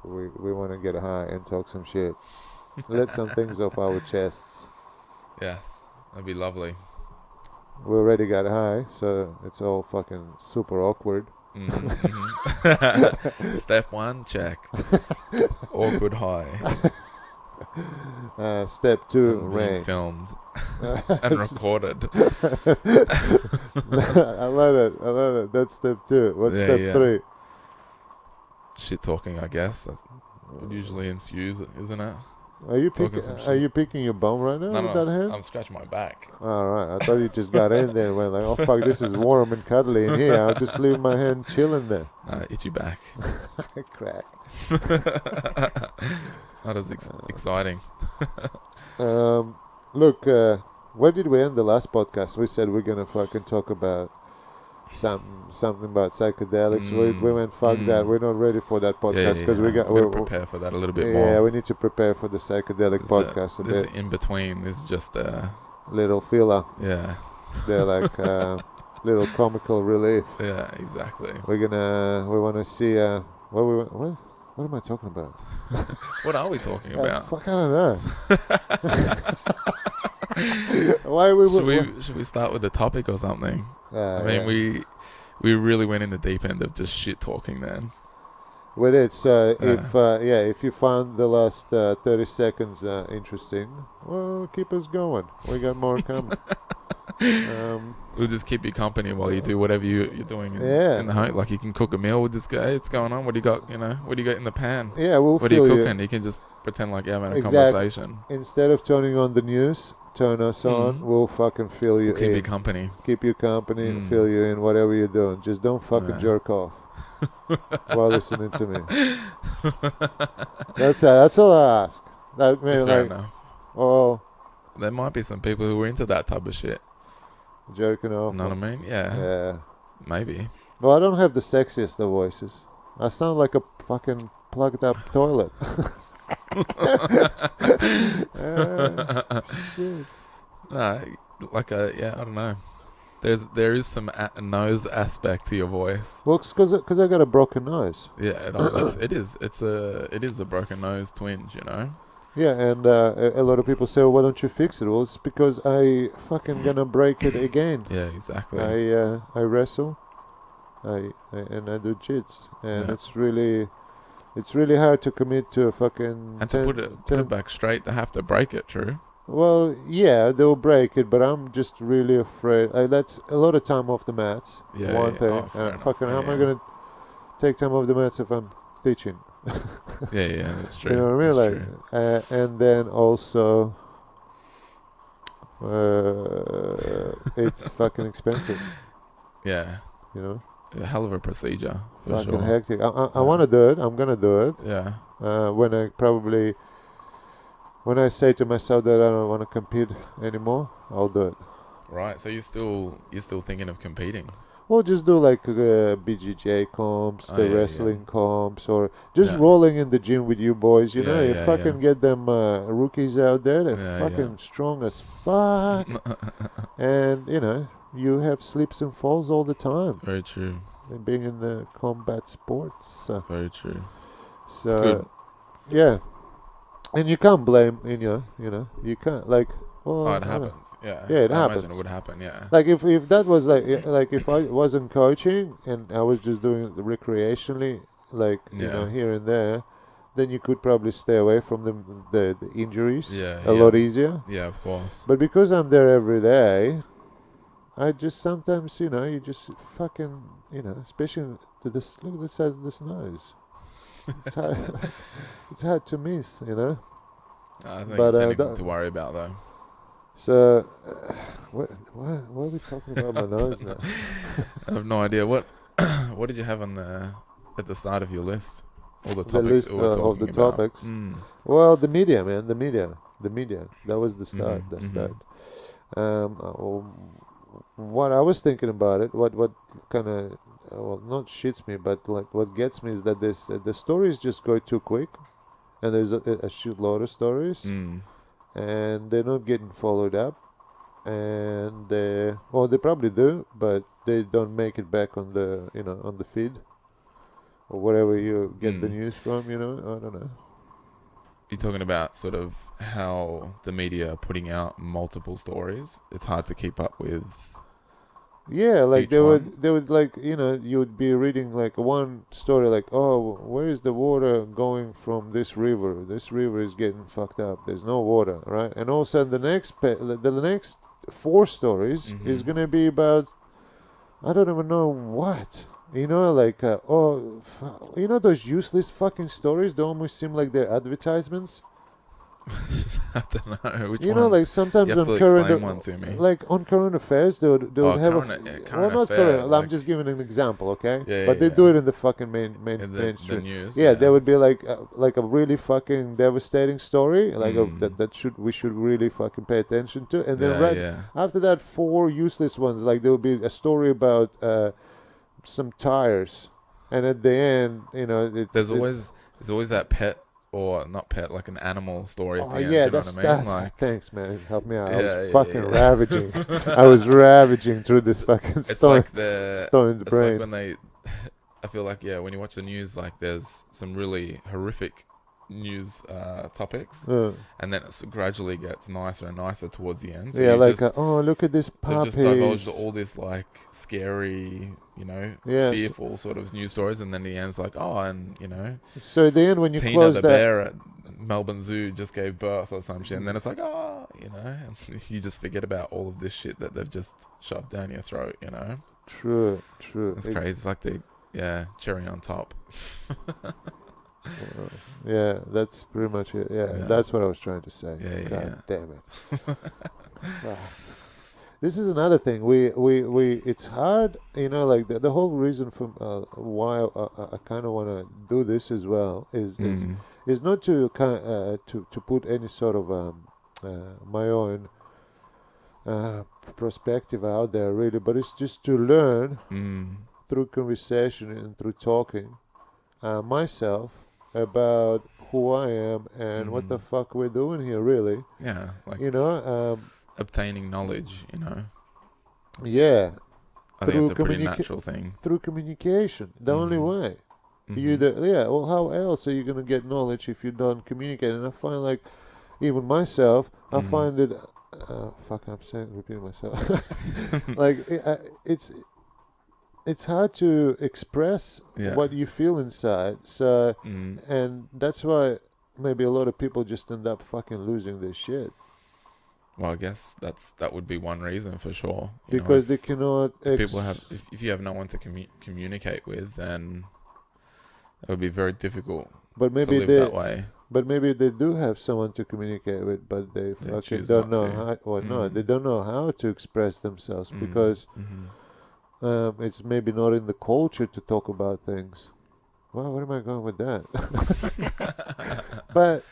we want to get high and talk some shit. Let some things off our chests. Yes, that'd be lovely. We already got high, so it's all fucking super awkward. Step 1, check. Awkward high. Step 2, Being rain. filmed and recorded. I love it. That's step 2. What's step 3? Shit talking, I guess. That usually ensues, isn't it? Are you picking your bum right now? No, I'm scratching my back. All right. I thought you just got in there and went like, oh fuck, this is warm and cuddly in here. I'll just leave my hand chilling there. Itchy back. Crack. That is exciting. Look, where did we end the last podcast? We said we're gonna fucking talk about something about psychedelics. We went fuck that. We're not ready for that podcast because we'll prepare for that a little bit more. Yeah, we need to prepare for the psychedelic podcast a bit. This is in between. This is just a little filler. Yeah, they're like little comical relief. Yeah, exactly. We want to see what am I talking about? What are we talking about? Fuck, I don't know. Should we start with the topic or something? I mean, we really went in the deep end of just shit talking then. Well, it's if you found the last 30 seconds interesting, well, keep us going. We got more coming. We'll just keep you company while you do whatever you're doing in the home. Like you can cook a meal. We'll just go, hey, what's going on? What do you got? What do you got in the pan? Yeah, what are you cooking? You can just pretend like you're having a conversation. Instead of turning on the news, turn us on. We'll fucking fill you in. Keep you company. Keep you company. Fill you in. Whatever you're doing, just don't fucking jerk off while listening to me. That's all I ask. Fair enough. Oh, there might be some people who are into that type of shit. Jerking off. Know what I mean? Yeah. Maybe. Well, I don't have the sexiest of voices. I sound like a fucking plugged up toilet. Shit. I don't know. There is some nose aspect to your voice. Well, because I got a broken nose. Yeah, it is. It is a broken nose twinge, you know. Yeah, and a lot of people say, well, why don't you fix it? Well, it's because I fucking gonna break it again. Yeah, exactly. I wrestle, and I do jits, and it's really hard to commit to a fucking... And to put it back straight, they have to break it, true? Well, yeah, they'll break it, but I'm just really afraid. That's a lot of time off the mats, one thing. How am I gonna take time off the mats if I'm teaching? yeah, that's true. You know what I mean? And then also, it's fucking expensive. Yeah. You know? A hell of a procedure. Fucking hectic. I want to do it. I'm gonna do it. Yeah. When I say to myself that I don't want to compete anymore, I'll do it. Right. So you're still thinking of competing? Or just do like BJJ comps, wrestling comps, or just rolling in the gym with you boys. You know, you fucking get them rookies out there. They're fucking strong as fuck. And, you know, you have slips and falls all the time. Very true. And being in the combat sports. Very true. So, yeah. And you can't blame, you know, you can't, like... Well, it happens. Yeah, it happens. I imagine it would happen. Yeah. Like if that was like if I wasn't coaching and I was just doing it recreationally, like you know, here and there, then you could probably stay away from the injuries a lot easier. Yeah, of course. But because I'm there every day, I just sometimes, you know, you just fucking, you know, especially to this. Look at the size of this nose. It's hard. It's hard to miss, you know. I think it's anything to worry about though. So, why are we talking about my nose now? I have no idea. What did you have at the start of your list? All the topics. The list of the topics. Well, the media, man. The media. That was the start. What I was thinking about it. What kind of not shits me, but like what gets me is that the stories just go too quick, and there's a shitload of stories. And they're not getting followed up, and they probably do, but they don't make it back on the on the feed. or wherever you get the news from. You know, I don't know. You're talking about sort of how the media are putting out multiple stories. It's hard to keep up with. Yeah, like each one. they would like, you would be reading like one story like, oh, where is the water going from this river? This river is getting fucked up. There's no water, right? And all of a sudden the next four stories is Mm-hmm. gonna be about, I don't even know what. Like, those useless fucking stories. They almost seem like they're advertisements. I don't know which Like ones. You sometimes have on to current, explain one to me. like on current affairs, they would Oh, have well, current not affair, current. I'm like just giving an example, okay? yeah, But yeah, they do yeah. it in the fucking In the mainstream. news, Yeah, yeah. there would be like a really fucking devastating story, like Mm. that should we should really fucking pay attention to, and then Yeah, right yeah. after that, four useless ones. Like there will be a story about some tires, and at the end, There's it always there's always that pet or not pet, like an animal story at oh the end. yeah, You know what I mean? Like thanks, man. Help me out. I was yeah, fucking yeah, ravaging. I yeah. was ravaging through this fucking it's like stone in the it's like brain. when they I feel like when you watch the news, like there's some really horrific news topics, Uh, and then it gradually gets nicer and nicer towards the end. So yeah, like oh look at this they've just divulged puppies. all this like scary, Yes. fearful sort of news stories, and then the end's like, oh, and So at the end, when you Tina close the that, bear at Melbourne Zoo just gave birth or some shit, and then it's like, oh, and you just forget about all of this shit that they've just shoved down your throat. true, true. It's crazy. It's like cherry on top. Yeah, that's pretty much it. Yeah, Yeah, that's what I was trying to say. yeah, God yeah. damn it. Ah. This is another thing. It's hard, like the whole reason for why I kind of want to do this as well Mm. is not to to put any sort of my own uh, perspective out there really, but it's just to learn Mm. through conversation and through talking myself about who I am and what the Mm. fuck we're doing here really. Yeah, like You know, obtaining knowledge. yeah, I think it's through a pretty natural thing. through communication, the only Mm. way. Mm-hmm. Yeah. Well, how else are you gonna get knowledge if you don't communicate? And I find like even myself, I Mm. find it. Fuck, I'm saying repeating myself. Like it's hard to express Yeah. what you feel inside. So, Mm. and that's why maybe a lot of people just end up fucking losing their shit Well, I guess that would be one reason for sure. because they cannot. If people have if you have no one to communicate with, then it would be very difficult But to maybe live that way. they do have someone to communicate with, but they They fucking choose don't not know to. how. Or no, they Mm. don't know how to express themselves Mm. because Mm-hmm. it's maybe not in the culture to talk about things. Well, where am I going with that? But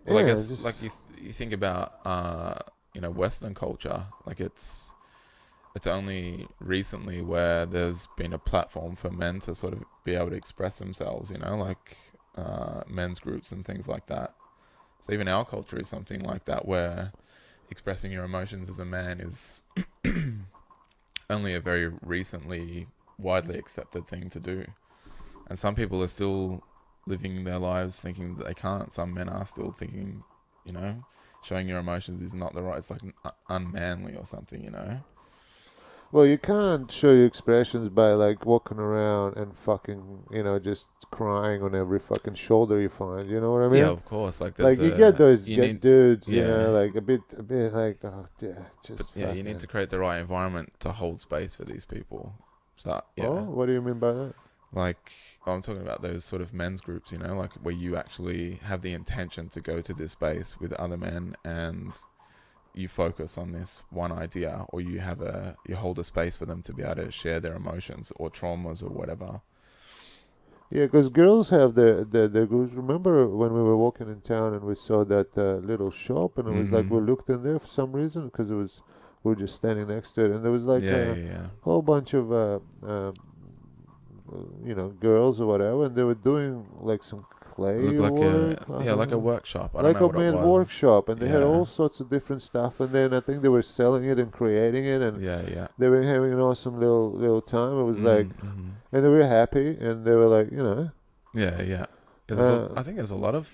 Well, I yeah, guess like just you think about Western culture, like it's only recently where there's been a platform for men to sort of be able to express themselves, like men's groups and things like that. So even our culture is something like that, where expressing your emotions as a man is only a very recently widely accepted thing to do. And some people are still living their lives thinking that they can't. Some men are still thinking, showing your emotions is not the right. It's like unmanly or something. well, you can't show your expressions by like walking around and fucking, just crying on every fucking shoulder you find. You know what I Yeah, mean? of course. Like Like there's you get those you get need dudes, yeah, like a bit like oh yeah, but just yeah, you need fucking. to create the right environment to hold space for these people. So Oh, yeah, what do you mean by that? like I'm talking about those sort of men's groups, like where you actually have the intention to go to this space with other men and you focus on this one idea, or you hold a space for them to be able to share their emotions or traumas or whatever. Yeah, because girls have their groups. Remember when we were walking in town and we saw that little shop, and it was like we Mm-hmm. looked in there for some reason because we were just standing next to it, and there was like Yeah, a yeah, yeah. whole bunch of girls or whatever, and they were doing like some clay It looked like work. I like don't a know. workshop. I don't Like know a what it mad was. workshop, and they had all Yeah, sorts of different stuff. And then I think they were selling it and creating it, and yeah, yeah. they were having an awesome little time. It was like, Mm-hmm. and they were happy, and they were like, you know, Yeah, yeah. uh, I think there's a lot of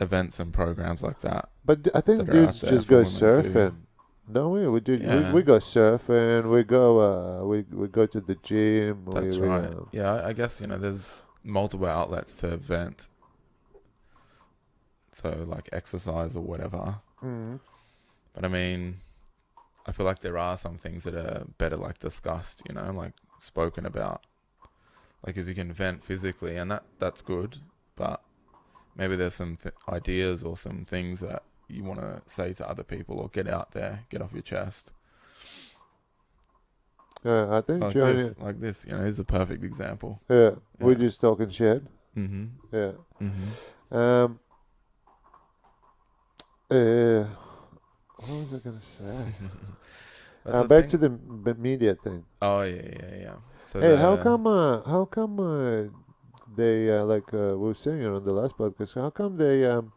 events and programs like that but I think that are out dudes there just for go women too. surfing. Don't we? We do. Yeah, We go surfing. We go. We go to the gym. that's right. Yeah, I guess there's multiple outlets to vent, so like exercise or whatever. mm, But I mean, I feel like there are some things that are better like discussed, like spoken about. Like, as you can vent physically, and that's good, but maybe there's some ideas or some things that you want to say to other people or get out there, get off your chest. I think Like Johnny. this, is a perfect example. Yeah, we're Yeah. just talking shit. Mhm. Yeah. Mhm. Um. Uh. What was I gonna say? That's the Back to thing. the media thing. Oh yeah, yeah, yeah. So Hey, the how come they like we were saying it on the last podcast? How come they'll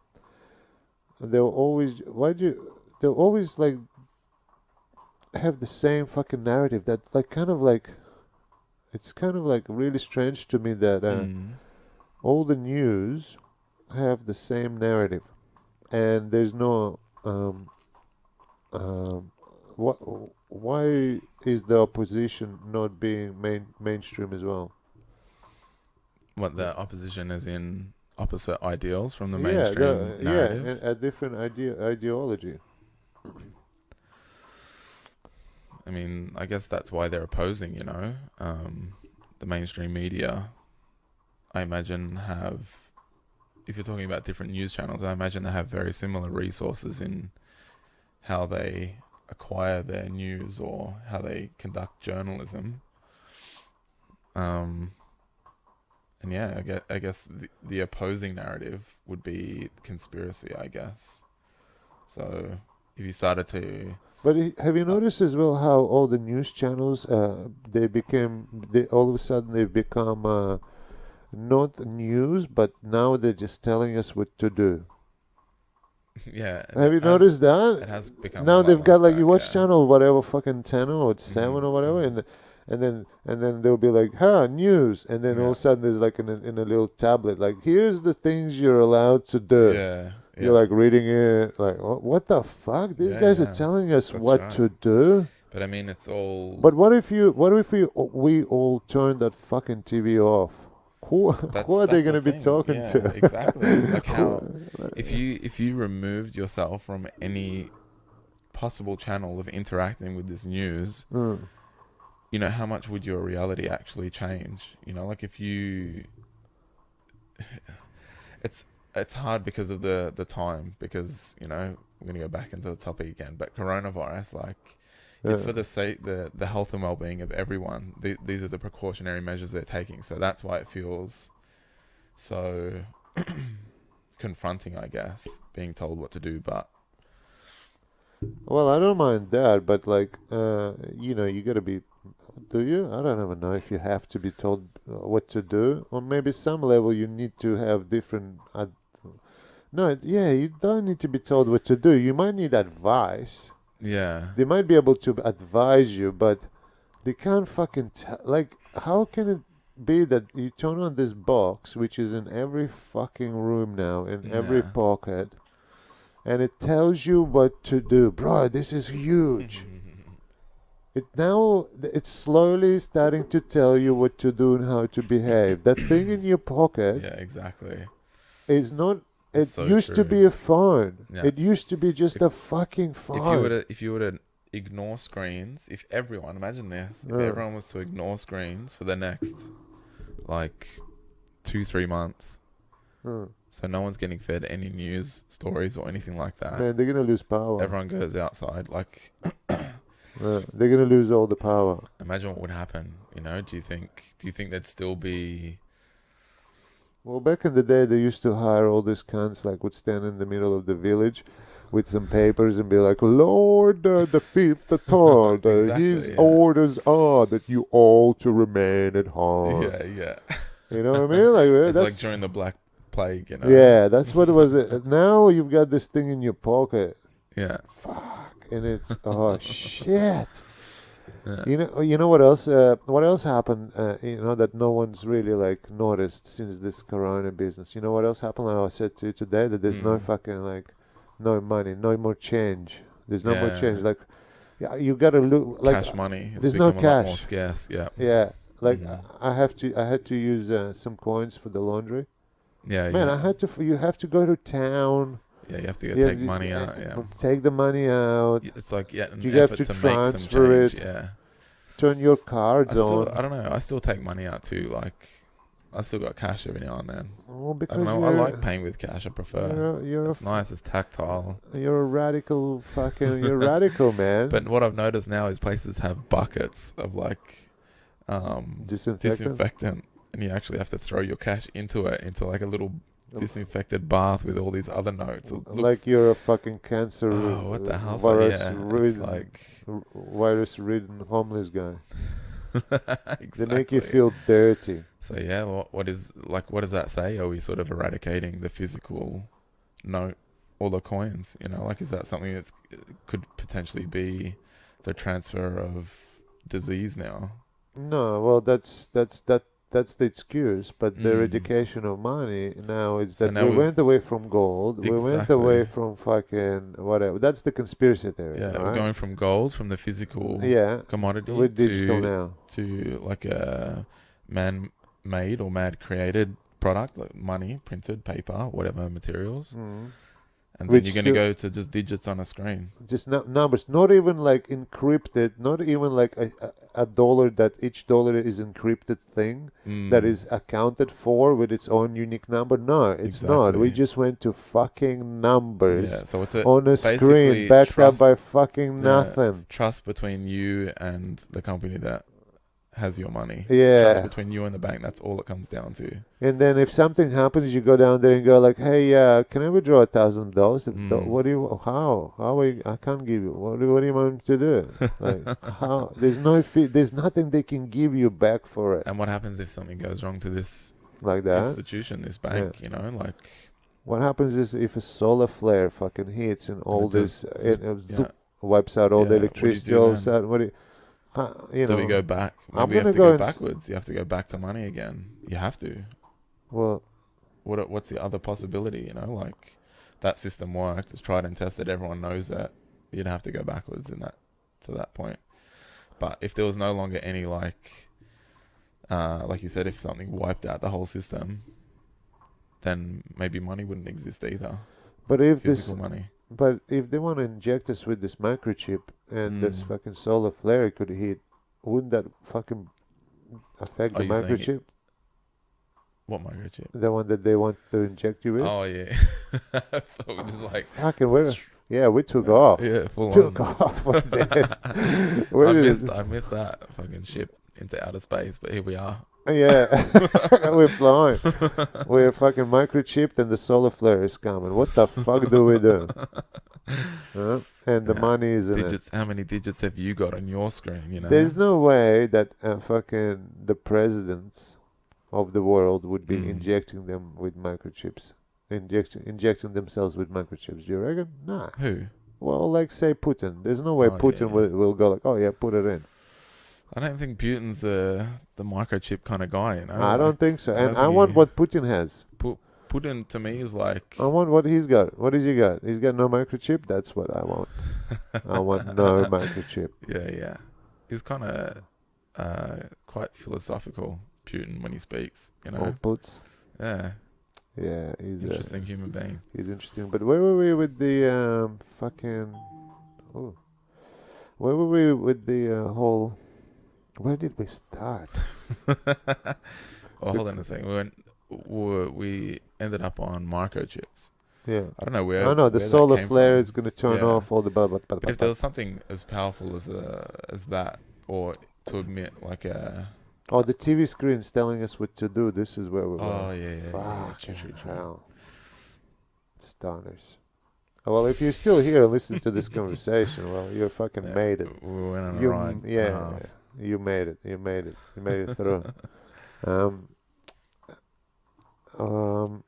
always they'll always like have the same fucking narrative that like kind of like it's kind of like really strange to me that mm, all the news have the same narrative and there's no um what why is the opposition not being mainstream as well? what the opposition is in opposite ideals from the Yeah, mainstream narrative. a different ideology. I mean, I guess that's why they're opposing, the mainstream media. I imagine if you're talking about different news channels, I imagine they have very similar resources in how they acquire their news or how they conduct journalism. And yeah, I guess the opposing narrative would be conspiracy, I guess. So if you started to, But have you uh, noticed as well how all the news channels they all of a sudden they've become not news, but now they're just telling us what to do. yeah, Have you noticed it that? has become a Now lot they've got like like that. you watch Yeah. channel whatever fucking 10 or 7 Mm, or whatever, mm, and then they'll be like, "Huh, news," and then all yeah. of a sudden there's like in a little tablet like, "Here's the things you're allowed to do." Yeah. You're Yeah. like reading it like, What the fuck? These Yeah. guys are Yeah. telling us That's what right. to do." But I mean, it's all But what if we all turn that fucking TV off? Who are they that's the gonna be thing. talking Yeah, to? exactly. Like how Who- if you removed yourself from any possible channel of interacting with this news, Mm. how much would your reality actually change? Like if you it's hard because of the time because, we're gonna go back into the topic again, but coronavirus, like it's Yeah. for the sake the health and well-being of everyone. These are the precautionary measures they're taking, so that's why it feels so confronting, I guess, being told what to do. But Well, I don't mind that, but like, you gotta be. Do you? I don't even know if you have to be told what to do, or maybe some level you need to have different. No, yeah, you don't need to be told what to do. You might need advice. yeah, They might be able to advise you, but they can't fucking tell. Like, how can it be that you turn on this box, which is in every fucking room now, in every yeah. pocket, and it tells you what to do? Bro, this is huge. It's slowly starting to tell you what to do and how to behave. That thing in your pocket Yeah, exactly. is not. It's It so used to true. be a phone. Yeah. It used to be just If a fucking phone. if you were to ignore screens, if everyone, imagine this, if Uh, everyone was to ignore screens for the next like 2-3 months, uh. so no one's getting fed any news stories or anything like that. Man, they're gonna lose power. Everyone goes outside. Like, They're gonna lose all the power. imagine what would happen. Do you think there'd still be? Well, back in the day, they used to hire all these cunts, like, would stand in the middle of the village with some papers and be like, Lord the fifth, the third, his Exactly. Yeah. orders are that you all to remain at home. Yeah. Yeah. You know what I mean? Like It's like that's during the Black Plague, you know. yeah, that's what it was. Now you've got this thing in your pocket. Yeah. Fuck, and it's oh shit. Yeah. You know what else? What else happened? You know that no one's really like noticed since this Corona business. You know what else happened? Like I said to you today that there's no Mm. fucking like, no money, no more change. There's no more Yeah. change. Like, yeah, you gotta look like Cash money has there's no become a lot more cash. scarce. Yeah. Yeah, like Hmm. I had to use some coins for the laundry. Yeah. Man, Yeah. I had to. You have to go to town. Yeah. You have to go You have take to money out. Yeah. take the money out. It's like an You have effort to to make some transfer change. it. Yeah. Turn your cards I on. don't know. I still take money out too. Like, I still got cash every now and then. Well, I don't because know. I like paying with cash. I prefer. you're It's nice. It's tactile. you're a radical fucking you're radical man. But what I've noticed now is places have buckets of like Disinfectant. disinfectant, and you actually have to throw your cash into it, into like a little disinfected bath with all these other notes. It looks, Like you're a fucking cancer oh, what the hell? So virus yeah, it's ridden like virus ridden homeless guy. They make you exactly. feel dirty. So yeah, what is like? What does that say? Are we sort of eradicating the physical note or the coins? You know, like is that something that's could potentially be the transfer of disease now? No, well that's the excuse, but the Mm. eradication of money now is So that now we we've went away from gold, we went exactly. away from fucking whatever. That's the conspiracy theory, Yeah, we're right? going from gold, from the physical Yeah, commodity, with digital now. to like a man-made or man-created product, like money, printed paper, whatever materials, Mm. and then Which you're going to still go to just digits on a screen. just numbers, not even like encrypted, not even like a dollar that each dollar is encrypted thing that Mm, is accounted for with its own unique number. No, it's not. We exactly. just went to fucking numbers Yeah. So it's a on a screen basically backed up trust. by fucking Yeah, nothing. trust between you and the company that has your money. Trust Yeah. between you and the bank. That's all it comes down to. And then if something happens, you go down there and go like, "Hey, can I withdraw $1,000? Mm. What do you? How? I can't give you. What do you want me to do? Like, how? There's no fee. There's nothing they can give you back for it And what happens if something goes wrong to this like that. institution, this Yeah. bank? You know, like What happens is if a solar flare fucking hits and all it just this, yeah, zoop, wipes out all the yeah. What do you electricity. do All of a then? sudden, what do you Do we know? go back? I'm Maybe we gonna have to go go and backwards. You have to go back to money again. You have to. well, What's the other possibility? You know, like that system worked. It's tried and tested. Everyone knows that you'd have to go backwards in that to that point. But if there was no longer any like you said, if something wiped out the whole system, then maybe money wouldn't exist either. but if Physical this, money. but if they want to inject us with this microchip and this Mm. fucking solar flare could hit, wouldn't that fucking affect Are the you saying microchip? what microchip? The one that they want to inject you with? Oh yeah. I thought we just like Fucking where? Yeah, we took off. yeah, full Took on. off on this. Where did it? I missed that fucking ship into outer space, but here we are. Yeah, we're flying. We're fucking microchipped and the solar flare is coming. What the fuck do we do? Huh? And the Yeah. money is in it. Digits. How many digits have you got on your screen? You know. There's no way that fucking the presidents of the world would be Mm. injecting them with microchips. Injecting themselves with microchips. Do you reckon? Nah. Who? Well, like say Putin. There's no way Oh, yeah, Putin yeah. will go like, oh yeah, put it in. I don't think Putin's the microchip kind of guy. You know. I don't think so. I don't And I think want he- what Putin has. Putin to me is like. I want what he's got. What has he got? He's got no microchip. That's what I want. I want no microchip. Yeah, yeah. He's kind of quite philosophical, Putin, when he speaks. You know. All puts. Yeah. Yeah, Interesting human being. he's interesting. But where were we with the fucking? Oh, where were we with the whole? Where did we start? Oh, hold on a second. We ended up on microchips. Yeah. I don't know where. I know the where that solar came flare from. is going to turn Yeah. off all the blah blah blah But blah. if there was something as powerful as that, or to admit like a Oh, the TV screen's telling us what to do. This is where we're oh going. yeah, yeah, yeah, Fucking true. hell. Stunners. Oh, well, if you're still here and listen to this conversation, well, you fucking Yeah, made it. we went on a You, ride. yeah, you made it. You made it. You made it through. Um, Um,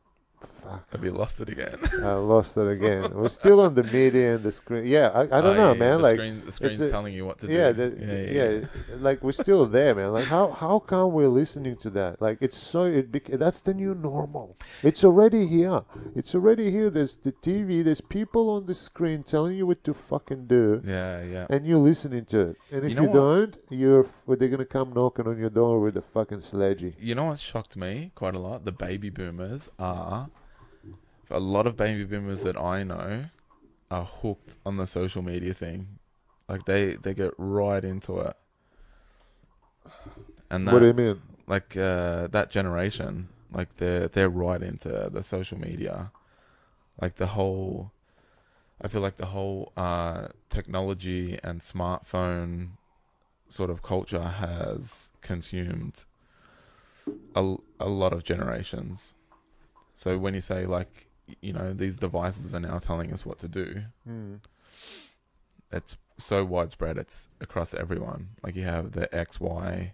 fuck. Have you lost it again? I lost it again. We're still on the media and the screen. Yeah, I Oh don't know, yeah, yeah. man. Like, The it's screen's a, telling you what to yeah, do. Yeah, yeah, like we're still there, man. Like, how come we're listening to that? Like, it's so that's the new normal. It's already here. It's already here. There's the TV. There's people on the screen telling you what to fucking do, yeah, yeah. and you're listening to it. And You if know you what? don't, they're gonna come knocking on your door with a fucking sledgy. You know what shocked me quite a lot? The baby boomers are. A lot of baby boomers that I know are hooked on the social media thing. Like they get right into it, and What do that you mean? like that generation, like they're right into the social media. Like the whole, I feel like the whole technology and smartphone sort of culture has consumed a lot of generations. So when you say like, these devices are now telling us what to do, Hmm. it's so widespread. It's across everyone. Like you have the X, Y,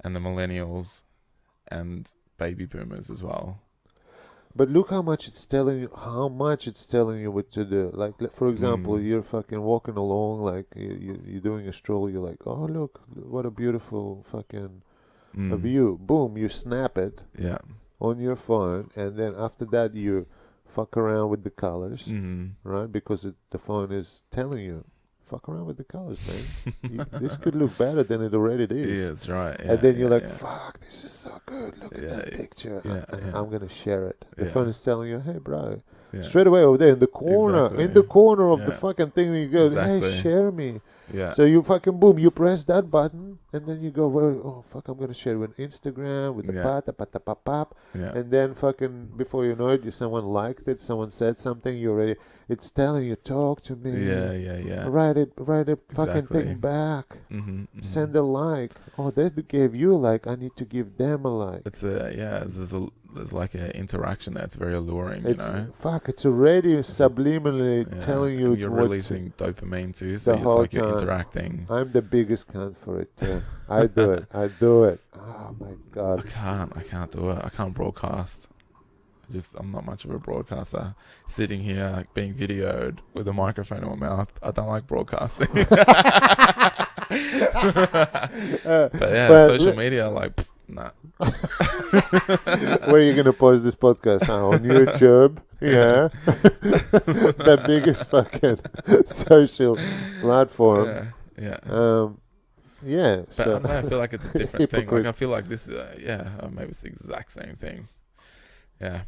and the millennials, and baby boomers as well. But look how much it's telling you, what to do. Like, for example, Mm, you're fucking walking along, like you're doing a stroll. You're like, oh look, what a beautiful fucking a mm, view. Boom, you snap it yeah. on your phone, and then after that you fuck around with the colors, Mm. right? Because the phone is telling you, fuck around with the colors, man. This could look better than it already Yeah, is. that's right. And Yeah, then you're yeah, like, yeah. fuck, this is so good. Look at Yeah, that picture. yeah, And yeah, I'm going to share it. The yeah, phone is telling you, hey, bro, yeah. straight away over there in Exactly. the corner of the Yeah, fucking thing, you go, hey, exactly. share me. Yeah, So you fucking boom, you press that button, and then you go, well, oh fuck, I'm gonna share it with Instagram, with the yeah, pop, yeah, and then fucking before you know it, someone liked it, someone said something, it's telling you, talk to yeah, me, yeah, yeah. write a fucking Exactly. thing back, Mhm, mhm. send a like. Oh, they gave you a like, I need to give them a like. It's there's like an interaction that's very alluring, It's fuck, it's already It's a, subliminally yeah, telling you and you're what releasing dopamine too, so the it's whole like you're time. interacting. I'm the biggest cunt for it too. I do it. I do it. Oh my god. I can't do it. I can't broadcast. I'm not much of a broadcaster. Sitting here, like being videoed with a microphone in my mouth, I don't like broadcasting. But yeah, But social media, like, pff, nah. where are you gonna post this podcast? Huh? On YouTube? Yeah. Yeah. The biggest fucking social platform. Yeah, yeah. Um, yeah. But I So don't know. I feel like it's a different thing. Like hypocrite. I feel like this, maybe it's the exact same thing. Yeah,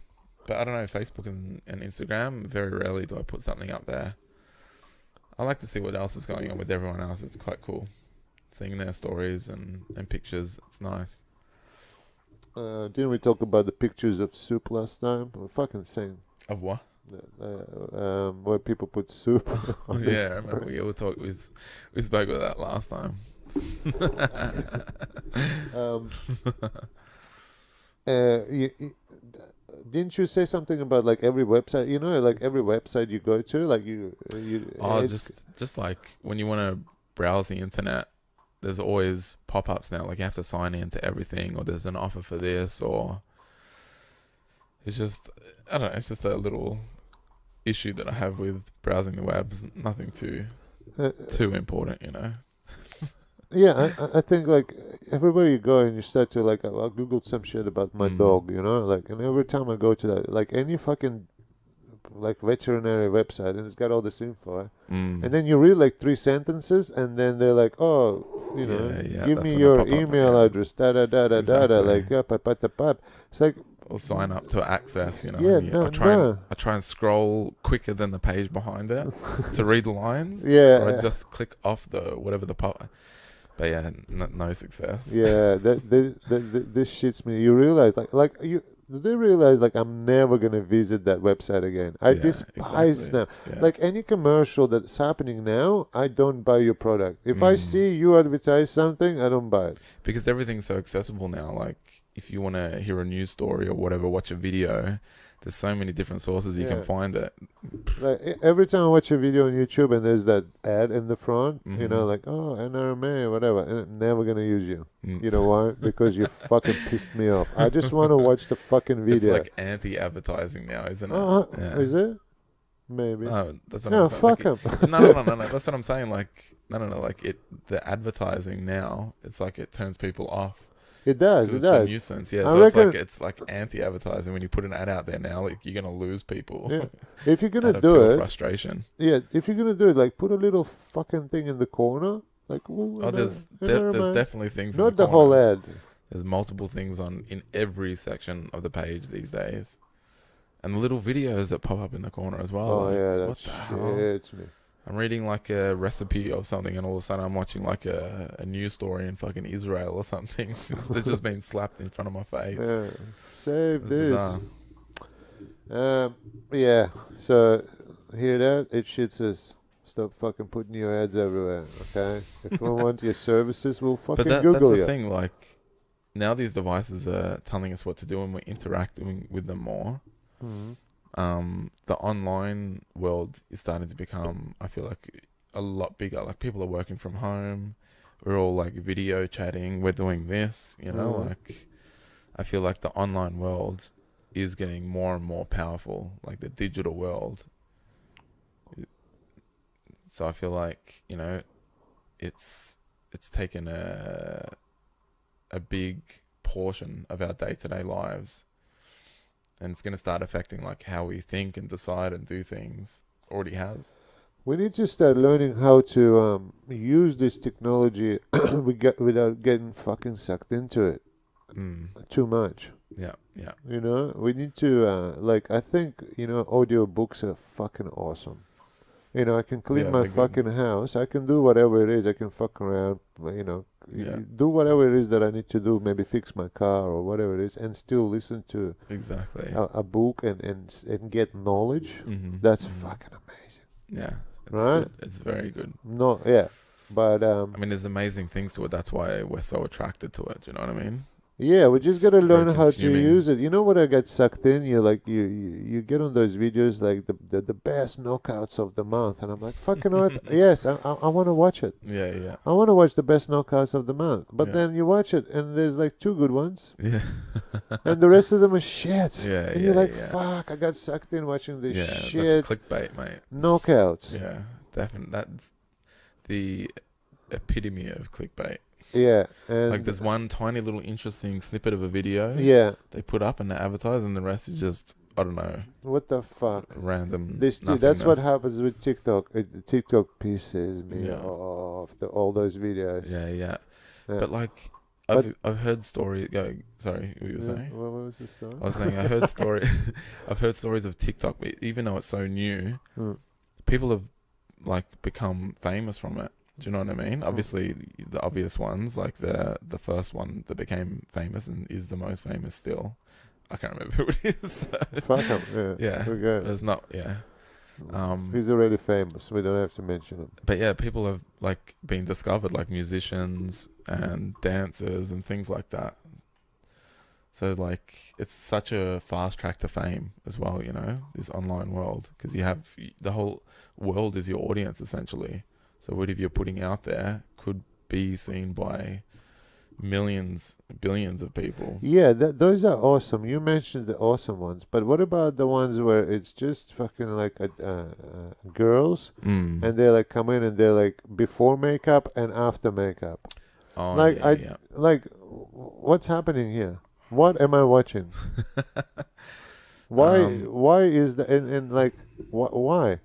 but I don't know. Facebook and Instagram. Very rarely do I put something up there. I like to see what else is going on with everyone else. It's quite cool, seeing their stories and pictures. It's nice. Didn't we talk about the pictures of soup last time? We're fucking saying Of what? where people put soup on their Yeah, I remember stories. we all talked. We spoke about that last time. Um, didn't you say something about like every website? You know, like every website you go to, like Oh, it's just like when you want to browse the internet, there's always pop-ups now. Like you have to sign in to everything, or there's an offer for this, or it's just I don't know. It's just a little issue that I have with browsing the web. It's nothing uh, too important, you know. yeah. I think like everywhere you go and you start to like I googled some shit about my Mm. dog, you know, like and every time I go to that, like any fucking like veterinary website and it's got all this info. Mm. And then you read like three sentences, and then they're like, "Oh, Yeah, yeah. give That's me when they your pop up email again. address." Da da da da da da. Exactly. Like, It's like, Or sign up to access, yeah, and no, no, I try and scroll quicker than the page behind it to read the lines, or I yeah, just click off the whatever the pop. But yeah, no success. yeah. This shits me. You realize, like you. Do they realize, like, I'm never gonna visit that website again? I Yeah, despise exactly. now. Yeah. Like any commercial that's happening now, I don't buy your product. If I Mm. see you advertise something, I don't buy it. Because everything's so accessible now. Like, if you want to hear a news story or whatever, watch a video, there's so many different sources you can Yeah. find it. Like every time I watch a video on YouTube and there's that ad in the front, Mm-hmm. like, oh, NRMA, whatever, and I'm never gonna use you. Mm. You know why? Because you fucking pissed me off. I just want to watch the fucking It's video. like anti-advertising now, isn't it? Uh, Yeah. is it? Maybe. No, that's what I'm No, saying. Like, fuck him. no. That's what I'm saying. Like, no. Like the advertising now, it's like it turns people off It does. because It it's a does. nuisance. Yeah, I so reckon. it's like anti-advertising when you put an ad out there now. Like you're gonna lose people Yeah. If you're gonna out of do pure it, frustration. yeah. If you're gonna do it, like, put a little fucking thing in the corner, like, ooh, Oh, there's NRMA. definitely things in Not the the whole corners. ad. There's multiple things in every section of the page these days. And the little videos that pop up in the corner as well. Oh like, yeah, that what the hell? shits me. I'm reading like a recipe or something, and all of a sudden I'm watching like a news story in fucking Israel or something that's just been slapped in front of my face. Yeah. Save It's this. bizarre. Yeah. So hear that? It shits us. Stop fucking putting your ads everywhere, okay? If we want your services, we'll fucking But that's Google the you. thing. Like now, these devices are telling us what to do, and we're interacting with them more. Mhm. The online world is starting to become, I feel like, a lot bigger. Like people are working from home. We're all like video chatting. We're doing this, Mhm. like I feel like the online world is getting more and more powerful, like the digital world. So I feel like, it's taken a big portion of our day-to-day lives. And it's going to start affecting like how we think and decide and do things. Already has. We need to start learning how to use this technology without getting fucking sucked into it Mm. too much. Yeah. We need to, I think, audio books are fucking awesome. I can clean Yeah, my they're good. fucking house. I can do whatever it is. I can fuck around, Yeah. do whatever it is that I need to do. Maybe fix my car or whatever it is, and still listen to Exactly. a book and get knowledge. Mm-hmm. That's Mm-hmm. fucking amazing, Yeah. It's right? good. It's very good. No, yeah, but I mean, there's amazing things to it. That's why we're so attracted to it. Do you know what I mean? yeah, we just It's gotta very learn how to consuming. use it. You know what I get sucked in? You're like you get on those videos like the best knockouts of the month, and I'm like fucking earth. Yes, I want to watch it. Yeah. I want to watch the best knockouts of the month. But Yeah. then you watch it and there's like two good ones, Yeah. and the rest of them are shit. Yeah, And you're like, yeah. fuck, I got sucked in watching this Yeah, shit that's clickbait, mate. knockouts. Yeah, definitely. That's the epitome of clickbait. Yeah, and Like, there's one tiny little interesting snippet of a video yeah, they put up and they advertise, and the rest is just, I don't know, what the fuck? random. That's what nothingness. happens with TikTok. TikTok pisses me Yeah. off. All those videos. Yeah. Yeah. But like, But- I've heard stories. Sorry, what you were Yeah, saying? what was the story? I was saying I heard story. I've heard stories of TikTok, but even though it's so new, Hmm. people have like become famous from it. Do you know what I mean? Obviously, the obvious ones, like the first one that became famous and is the most famous still. I can't remember who it is. So. Fuck him. Yeah. Yeah, Who cares? it's not. Yeah, He's already famous. We don't have to mention him. but yeah, people have like been discovered, like musicians and dancers and things like that. So like, it's such a fast track to fame as well. This online world, because you have the whole world is your audience essentially. So whatever you're putting out there could be seen by millions, billions of people. Yeah, those are awesome. You mentioned the awesome ones, but what about the ones where it's just fucking like girls, Mm. and they like come in and they're like before makeup and after makeup. Oh, Like yeah. what's happening here? What am I watching? Why? Why is the and like why?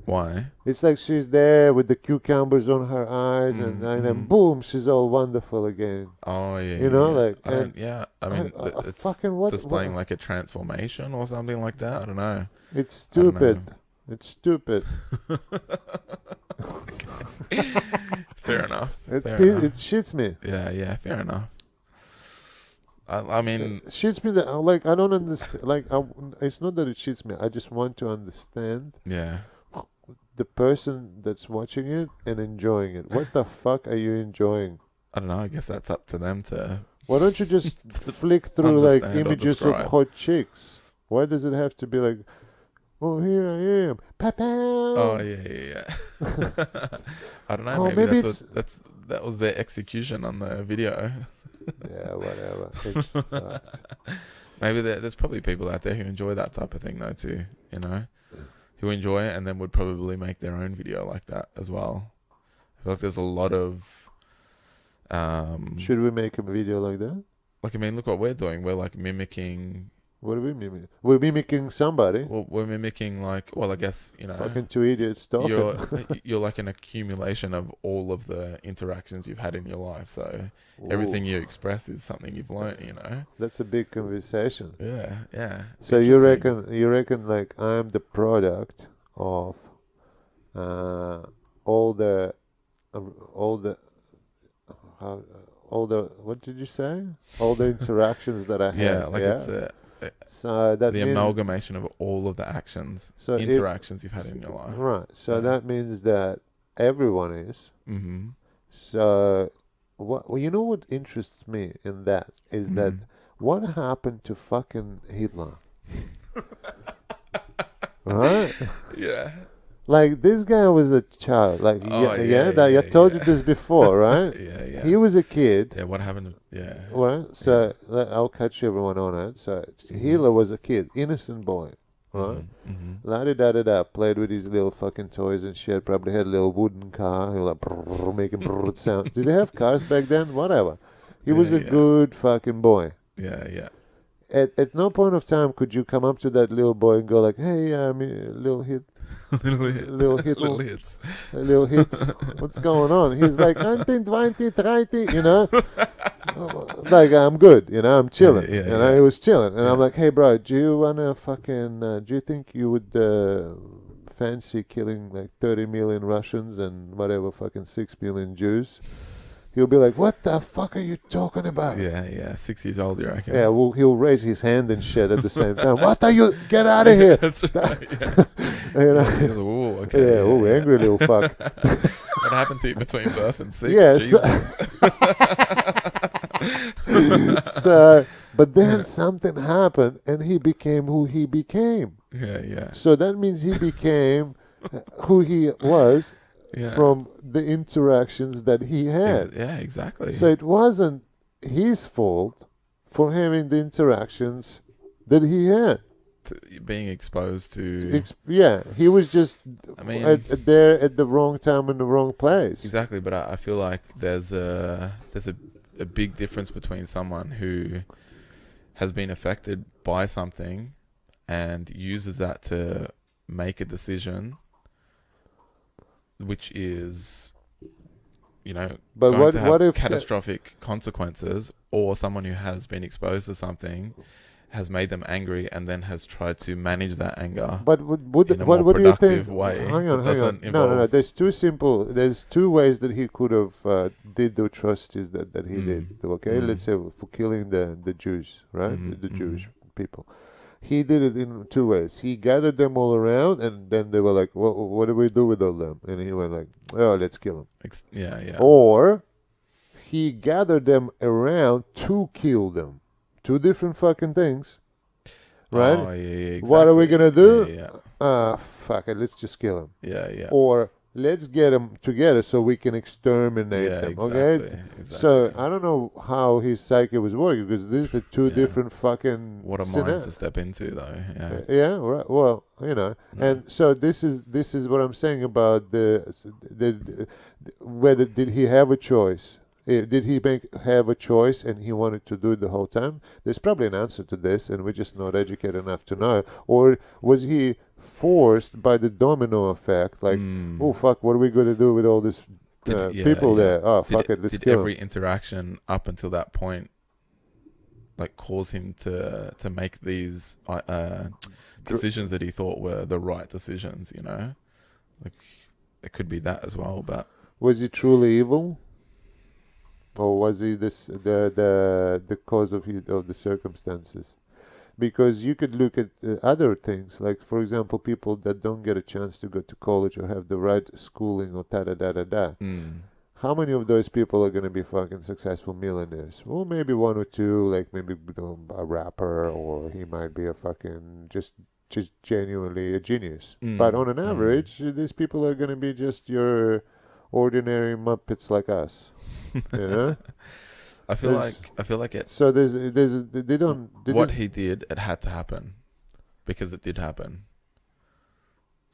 Why? It's like she's there with the cucumbers on her eyes, and then Mhm. boom, she's all wonderful again. Oh, yeah. You know, yeah. like, I don't. and Yeah, I mean, it's fucking what? displaying like a transformation or something like that. I don't know. It's I don't know. stupid. It's stupid. Fair enough. It Fair pi- enough. it shits me. Yeah. Fair enough. I mean, It shits me that like I don't understand. It's not that it shits me. I just want to understand yeah. the person that's watching it and enjoying it. What the fuck are you enjoying? I don't know. I guess that's up to them to. Why don't you just flick through like Understand or images of describe. hot chicks? Why does it have to be like, oh, here I am, Oh Papa? yeah, yeah, yeah. I don't know. Oh, Maybe maybe it's that was their execution on the video. yeah, whatever. It's fucked. Maybe there's probably people out there who enjoy that type of thing though too. You know, who enjoy it and then would probably make their own video like that as well. I feel like there's a lot of Should we make a video like that? like I mean, look what we're doing. We're like mimicking. What do we mimic? We're mimicking somebody. Well, we're mimicking like. Well, I guess you know. Fucking two idiots talking. You're like an accumulation of all of the interactions you've had in your life. So everything Ooh, you express is something you've learnt. You know. that's a big conversation. Yeah, yeah. So you Interesting. reckon like I'm the product of all the all the how all the what did you say? All the interactions that I Yeah, had. like Yeah. it's So that the means amalgamation of all of the actions, so if interactions you've had in your life. right. So Yeah. that means that everyone is. Mm-hmm. So what? Well, you know what interests me in that is that Mm. what happened to fucking Hitler, right? Yeah. Like this guy was a child. Like Oh yeah, yeah, yeah. That I yeah, told you yeah. this before, right? Yeah, yeah. He was a kid, Yeah, what happened? Yeah. right? Yeah. So I'll catch everyone on it. So Mhm. Hitler was a kid, innocent boy, right? Mhm. Mhm. La da da da da. Played with his little fucking toys and shit. Probably had a little wooden car. He was like brrr, making brrr sound. Did they have cars back then? Whatever. He Yeah, was a yeah. good fucking boy. Yeah, yeah. At no point of time could you come up to that little boy and go like, "Hey, little hit, Little hit. little hit, Little hits. little hits. What's going on?" He's like, 19, 20, 30, you know, like I'm good, you know, I'm Yeah, chilling, yeah, you know. yeah. He was chilling, and I'm Yeah. like, "Hey, bro, do you wanna fucking? Do you think you would fancy killing like 30 million Russians and whatever fucking 6 million Jews?" He'll be like, "What the fuck are you talking about?" Yeah, yeah. 6 years old, you Yeah, reckon? well, he'll raise his hand and shit at the same time. What are you? Get out of Yeah, here! that's right. Yeah. You Yeah, he know? was like, "Ooh, Yeah, okay, oh, yeah, angry little fuck. yeah." What happened to you between birth and six? Yeah, Jesus. so, but then Yeah, something happened and he became who he became. yeah, yeah. So that means he became who he was Yeah. from the interactions that he had. Yeah, exactly. So it wasn't his fault for having the interactions that he had. Being exposed to, Yeah, he was just I mean, there at the wrong time in the wrong place. exactly. But I feel like there's a big difference between someone who has been affected by something and uses that to make a decision, which is, you know, But going to have what if catastrophic consequences, or someone who has been exposed to something, has made them angry, and then has tried to manage that anger but in a more what do you think? productive way Hang on, that hang on. doesn't No, no, no. involve. There's two simple. There's two ways that he could have did the atrocities that he did. Mm, Okay, let's mm, say for killing the Jews, right? mm, The mm. Jewish people. He did it in two ways. He gathered them all around, and then they were like, what do we do with all them?" And he went like, "Oh, let's kill them." Yeah, yeah. Or he gathered them around to kill them. Two different fucking things, right? Oh, yeah, yeah, What are we exactly. gonna Yeah, do? yeah, Fuck it, let's just kill them. yeah, yeah, Or let's get them together so we can exterminate yeah, them. Okay. exactly, So exactly. I don't know how his psyche was working because these are two Yeah. different fucking What a mind to scenarios. step into, though. Yeah. Yeah, right. Well, you know, Mm. and so this is what I'm saying about the whether did he have a choice? Did he have a choice and he wanted to do it the whole time? There's probably an answer to this, and we're just not educated enough to know. Or was he forced by the domino effect? Like, oh Mm. fuck, what are we going to do with all these Yeah, people yeah. there? Oh Did fuck it, let's did kill every them. interaction up until that point like cause him to make these decisions that he thought were the right decisions? You know, like it could be that as well. But Was he truly evil? Or was he the cause of the circumstances? Because you could look at other things, like for example, people that don't get a chance to go to college or have the right schooling or da da da da da. mm, how many of those people are going to be fucking successful millionaires? Well, maybe one or two, like maybe a rapper, or he might be a fucking just genuinely a genius. But Mm, on an mm. average, these people are going to be just your ordinary muppets like us. You know, there's I feel like it. there's they don't they What didn't. he did, it had to happen because it did happen.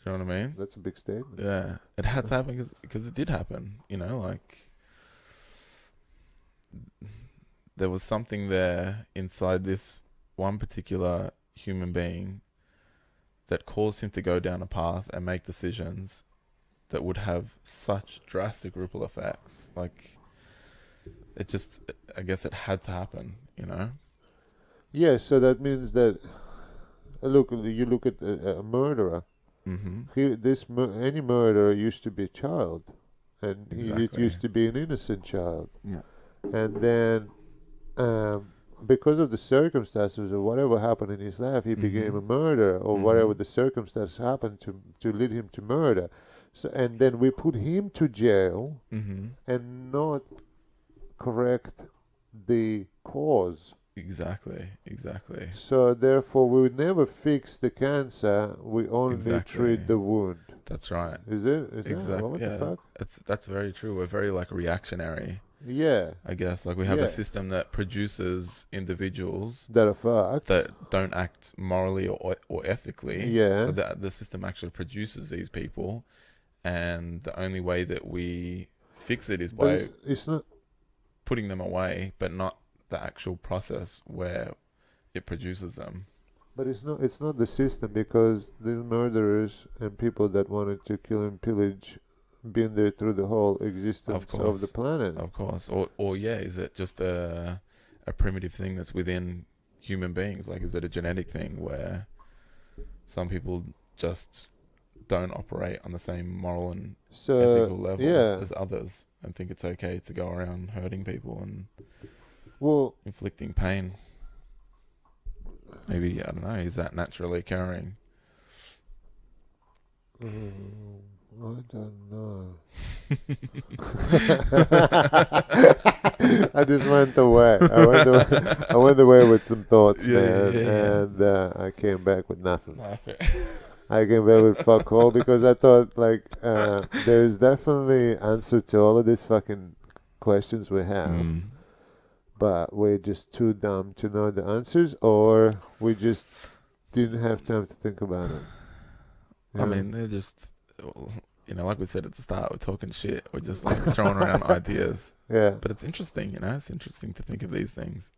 Do you know what I mean? That's a big statement. Yeah, it had to happen because it did happen. You know, like there was something there inside this one particular human being that caused him to go down a path and make decisions that would have such drastic ripple effects. Like it just, I guess it had to happen. You know? Yeah, so that means that look, you look at a murderer. Mm-hmm. Any murderer used to be a child, and it Exactly. used to be an innocent child, Yeah. and then um, because of the circumstances or whatever happened in his life, he Mm-hmm. became a murderer, or Mm-hmm. whatever the circumstances happened to lead him to murder. So, and then we put him to jail Mm-hmm. and not correct the cause. Exactly. Exactly. So therefore, we would never fix the cancer. We only Exactly. treat the wound. That's right. Is it? Is that? Well, Exactly. what the Yeah. fuck? That's very true. We're very like reactionary. Yeah, I guess like we have a yeah. system that produces individuals That a fact. that don't act morally or ethically. So Yeah, that the system actually produces these people, and the only way that we fix it is but by it's not. putting them away, but not the actual process where it produces them. But it's not. It's not the system because these murderers and people that wanted to kill and pillage been there through the whole Of existence of the course, planet. of course. Or yeah, is it just a primitive thing that's within human beings? Like, is it a genetic thing where some people just don't operate on the same moral and So ethical level yeah. as others and think it's okay to go around hurting people and Well, inflicting pain? Maybe, I don't know, is that naturally occurring? I don't know. I just went away. I went away with some thoughts, Yeah, yeah, man, yeah, yeah. and I came back with nothing. Nah, fair. I came back with fuck all because I thought like there's definitely answer to all of these fucking questions we have, Mm. but we're just too dumb to know the answers, or we just didn't have time to think about it. I Yeah, mean, they're just, you know, like we said at the start, we're talking shit. We're just like throwing around ideas. yeah, But it's interesting, you know, it's interesting to think of these things.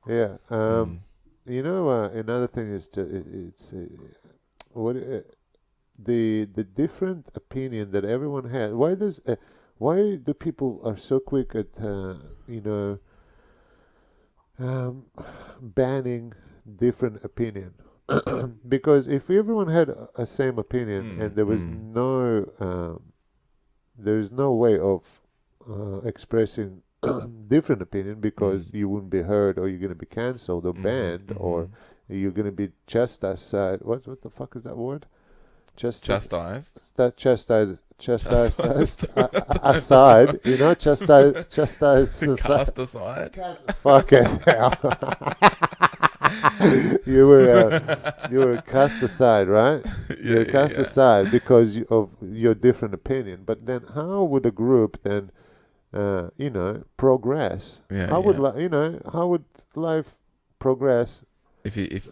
yeah. Mm. Another thing is it's what the different opinion that everyone has. Why do people are so quick at you know um, banning different opinion? Because if everyone had a same opinion and Mm. there was Mm. there is no way of expressing different opinion because Mm. you wouldn't be heard or you're going to be cancelled or Mm-hmm. banned or Mm-hmm. you're going to be chastised. What the fuck is that word? Chastised. Chastised. That chastised Chastised. aside. You know, chastised aside. Cast aside. Fuck it. you were you were cast aside, right? Yeah, You're yeah, cast yeah. aside because of your different opinion. But then, how would a group then, progress? Yeah, How would yeah. how would life progress? If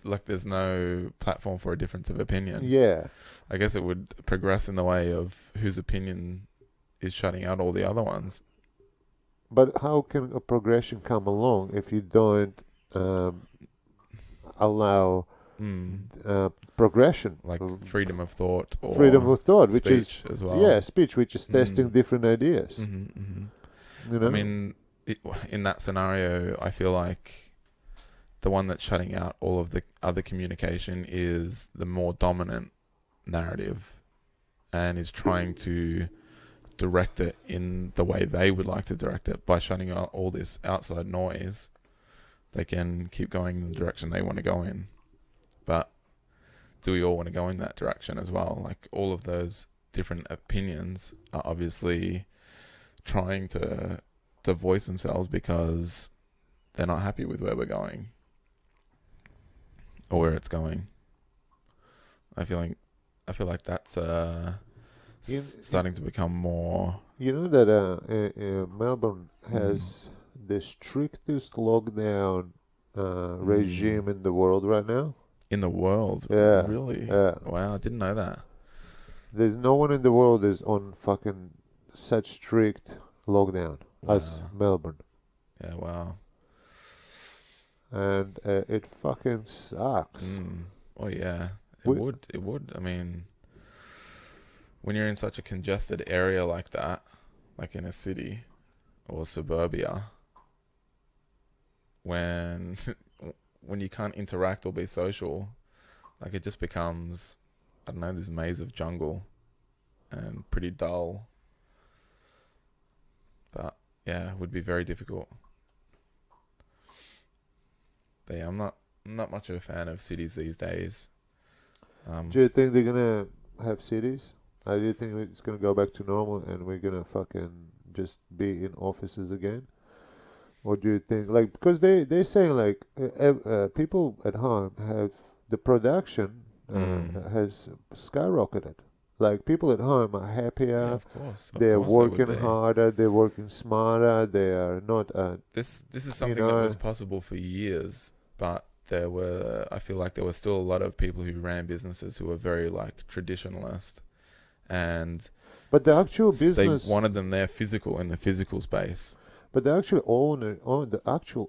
like there's no platform for a difference of opinion, Yeah, I guess it would progress in the way of whose opinion is shutting out all the other ones. but how can a progression come along if you don't um, allow Mm. progression? Like freedom of thought Freedom or of thought, which is speech as well. yeah, speech, which is testing Mm. different ideas. Mm-hmm, mm-hmm. You I know. mean, in that scenario, I feel like the one that's shutting out all of the other communication is the more dominant narrative and is trying to direct it in the way they would like to direct it by shutting out all this outside noise. They can keep going in the direction they want to go in. But do we all want to go in that direction as well? Like all of those different opinions are obviously trying to voice themselves because they're not happy with where we're going or where it's going. I feel like that's You, starting to become more you know that Melbourne mm, has the strictest lockdown mm, regime in the world right now. in the world. Yeah, Really? yeah. Wow, I didn't know that. There's no one in the world is on fucking such strict lockdown as Wow. Melbourne, Yeah, wow. and it fucking sucks. Mm. Oh yeah. It We, would. It would. I mean, when you're in such a congested area like that, like in a city or suburbia, when when you can't interact or be social, like it just becomes, I don't know, this maze of jungle and pretty dull. But yeah, it would be very difficult. But yeah, I'm not much of a fan of cities these days. do you think they're gonna have cities? Do you think it's gonna go back to normal and we're gonna fucking just be in offices again? Or do you think like because they saying like people at home have the production mm, has skyrocketed. Like people at home are yeah, happier. of They're course they would working be. harder. They're working smarter. They are not This is you something that was know. possible for years, but I feel like there were still a lot of people who ran businesses who were very like traditionalist, and But the actual they business, wanted them there physical in the physical space. but the actual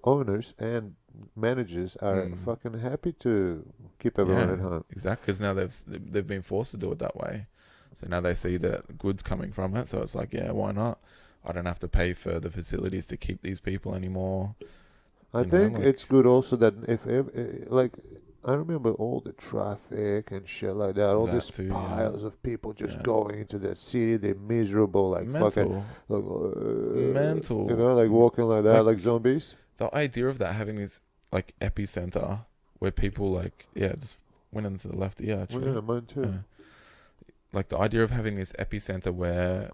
owners and managers are Mm. fucking happy to keep everyone at Yeah, home. exactly. Because now they've been forced to do it that way, so now they see the goods coming from it. So it's like, yeah, why not? I don't have to pay for the facilities to keep these people anymore. I You know, think it's like good also that if like I remember all the traffic and shit like that, all that these too. Yeah, piles of people just yeah. going into that city. They're miserable, like fucking, Mental, like, mental. like walking like that, like Like zombies. the idea of that having this like epicenter where people like just went into the left ear Well, actually. yeah, mine too. Yeah. Like the idea of having this epicenter where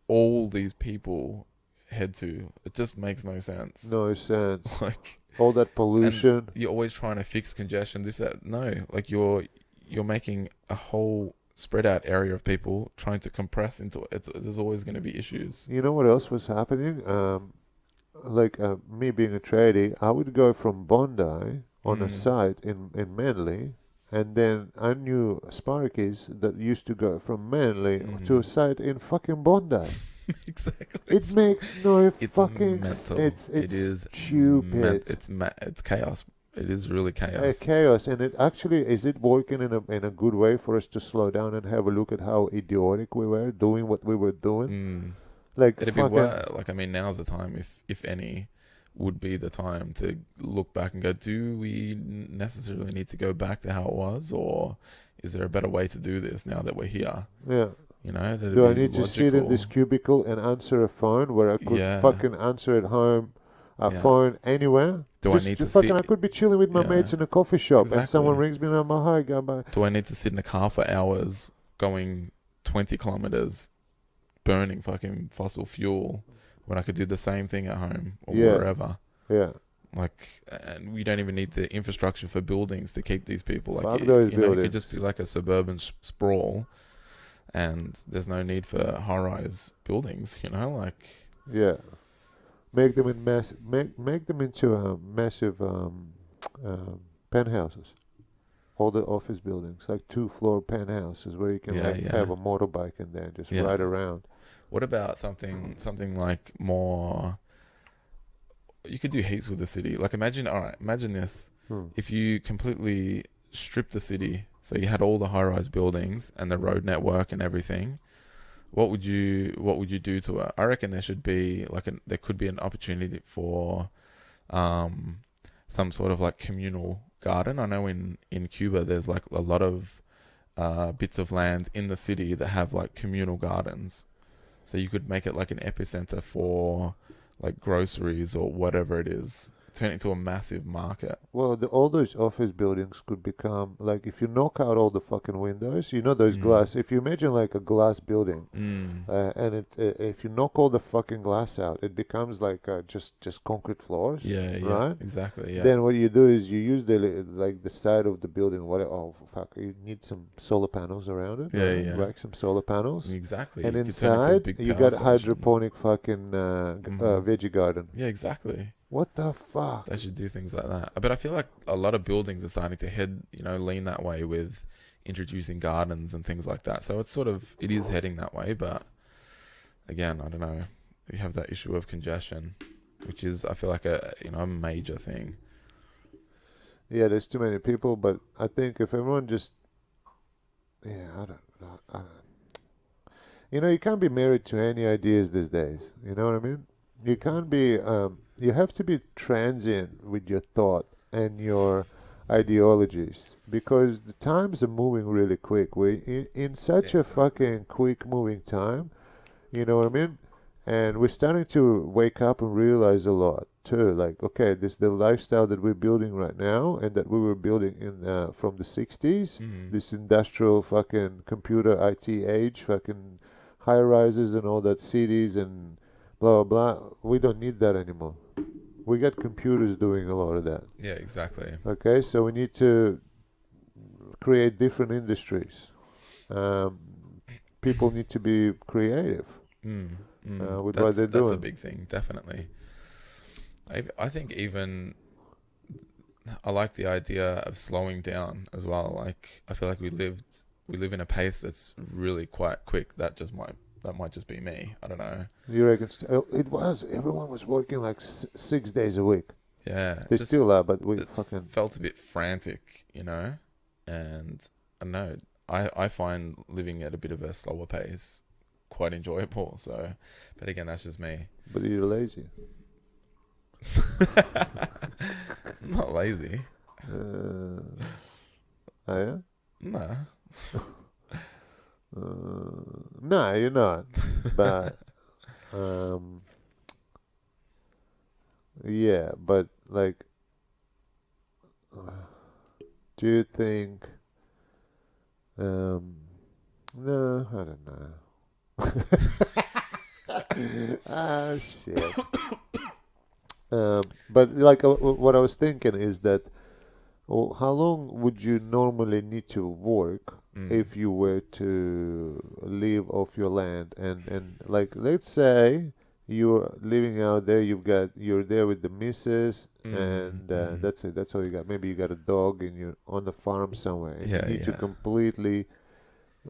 all these people head to, it just makes no sense. No sense. Like, All that and pollution. you're always trying to fix congestion. This that no, like you're making a whole spread out area of people trying to compress into it. There's always going to be issues. You know what else was happening? Like me being a tradie, I would go from Bondi on a Mm. site in Manly, and then I knew Sparkies that used to go from Manly to a Mm. site in fucking Bondi. Exactly. It makes no It's fucking mental. It it's is stupid. it's chaos. It is really chaos. Chaos, and it actually is it working in a good way for us to slow down and have a look at how idiotic we were doing what we were doing? Mm. Like It'd be fucking worth. Like I mean, now's the time, if any, would be the time to look back and go, do we necessarily need to go back to how it was, or is there a better way to do this now that we're here? yeah. You know, that'd Do I be need to sit in this logical. cubicle and answer a phone where I could Yeah, fucking answer at home, a yeah. phone anywhere? Do I need to Fucking, sit? I could be chilling with my Yeah, mates in a coffee shop and someone exactly. rings me and I'm like, hi, guy, bye. Do I need to sit in a car for hours going 20 kilometers burning fucking fossil fuel when I could do the same thing at home or Yeah, wherever? yeah. Like, and we don't even need the infrastructure for buildings to keep these people. Like, Fuck those you know, it could just buildings. be like a suburban sprawl, and there's no need for high-rise buildings. You know, like, Yeah. Make them in make them into massive penthouses. All the office buildings, like 2-floor penthouses where you can yeah, like have yeah, a motorbike in there and just yeah. ride around. What about something like more? You could do heaps with the city. Like, imagine, all right, imagine this: Hmm. if you completely stripped the city, so you had all the high-rise buildings and the road network and everything. What would you do to it? I reckon there should be there could be an opportunity for um some sort of like communal garden. I know in Cuba there's like a lot of bits of land in the city that have like communal gardens. So you could make it like an epicenter for like groceries or whatever it is. turn it into a massive market. Well, all those office buildings could become like if you knock out all the fucking windows, you know those Mm. glass. If you imagine like a glass building, Mm. and if you knock all the fucking glass out, it becomes like just concrete floors, Yeah, yeah, right? exactly. Yeah, Then what you do is you use like the side of the building. What? Oh fuck! You need some solar panels around it, yeah, right? yeah. Whack some solar panels, Exactly. and You could turn it into a inside big you power got station. hydroponic fucking Hmm. veggie garden. Yeah, exactly. What the fuck? They should do things like that. But I feel like a lot of buildings are starting to lean that way with introducing gardens and things like that. So it is heading that way. But again, I don't know. You have that issue of congestion, which is, I feel like a major thing. Yeah, there's too many people, but I think if everyone just, yeah, I don't know. I don't, you can't be married to any ideas these days. You know what I mean? You can't be, you have to be transient with your thought and your ideologies because the times are moving really quick. In Yeah, such a exactly. fucking quick moving time. You know what I mean? And we're starting to wake up and realize a lot too. Like, okay, this the lifestyle that we're building right now, and that we were building in from the '60s. Mm. This industrial fucking computer IT age, fucking high rises and all that cities and blah blah blah. We don't need that anymore. We got computers doing a lot of that. Yeah, exactly. Okay, so we need to create different industries. Um, People need to be creative Mm. Mm. with what That's they're that's a doing. big thing, definitely. I think even I like the idea of slowing down as well. Like I feel like we live in a pace that's really quite quick. That might just be me. I don't know. You reckon it was everyone was working like 6 days a week. Yeah, They just still are, but we it fucking felt a bit frantic, and I don't know. I find living at a bit of a slower pace quite enjoyable. So, but again, that's just me. but you're lazy. I'm not lazy. Uh, yeah. Nah. No, you're not. But um, yeah, but like, do you think? Um, no, I don't know. Ah, shit. But like what I was thinking is that, well, how long would you normally need to work Mm. if you were to live off your land and like let's say you're living out there, you're there with the missus Mm. and Mm. that's it. That's all you got. Maybe you got a dog and you're on the farm somewhere and you Yeah, need to yeah. completely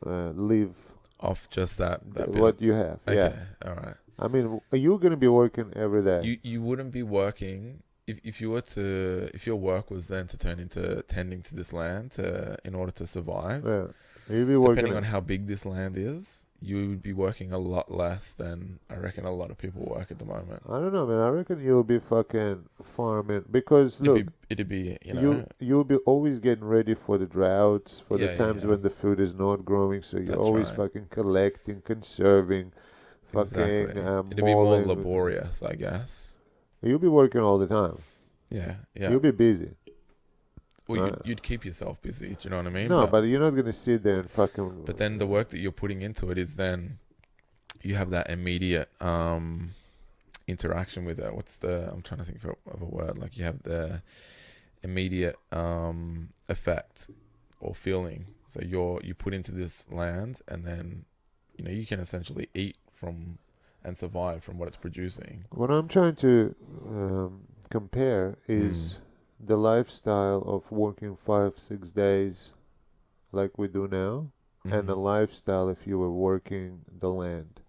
live Off just that bit of. what you have. Yeah. Okay, all right. I mean, are you gonna be working every day? You wouldn't be working if you were to if your work was then to turn into tending to this land in order to survive. Yeah. You'll be working. Depending on how big this land is, you would be working a lot less than I reckon a lot of people work at the moment. I don't know, man. I reckon you'll be fucking farming because look, It'd be you'll be always getting ready for the droughts, for the yeah, yeah, times yeah. when the food is not growing. So you're That's always right. fucking collecting, conserving, fucking Exactly. It'd be more mauling. laborious, I guess. You'll be working all the time. Yeah, yeah. You'll be busy, Well, right? you'd keep yourself busy. Do you know what I mean? No, but you're not gonna sit there and fucking. But then the work that you're putting into it is then you have that immediate interaction with it. I'm trying to think of a word. Like you have the immediate effect or feeling. So you put into this land, and then you can essentially eat from and survive from what it's producing. What I'm trying to compare Mm. is the lifestyle of working 5, 6 days like we do now, and a Mhm. lifestyle if you were working the land.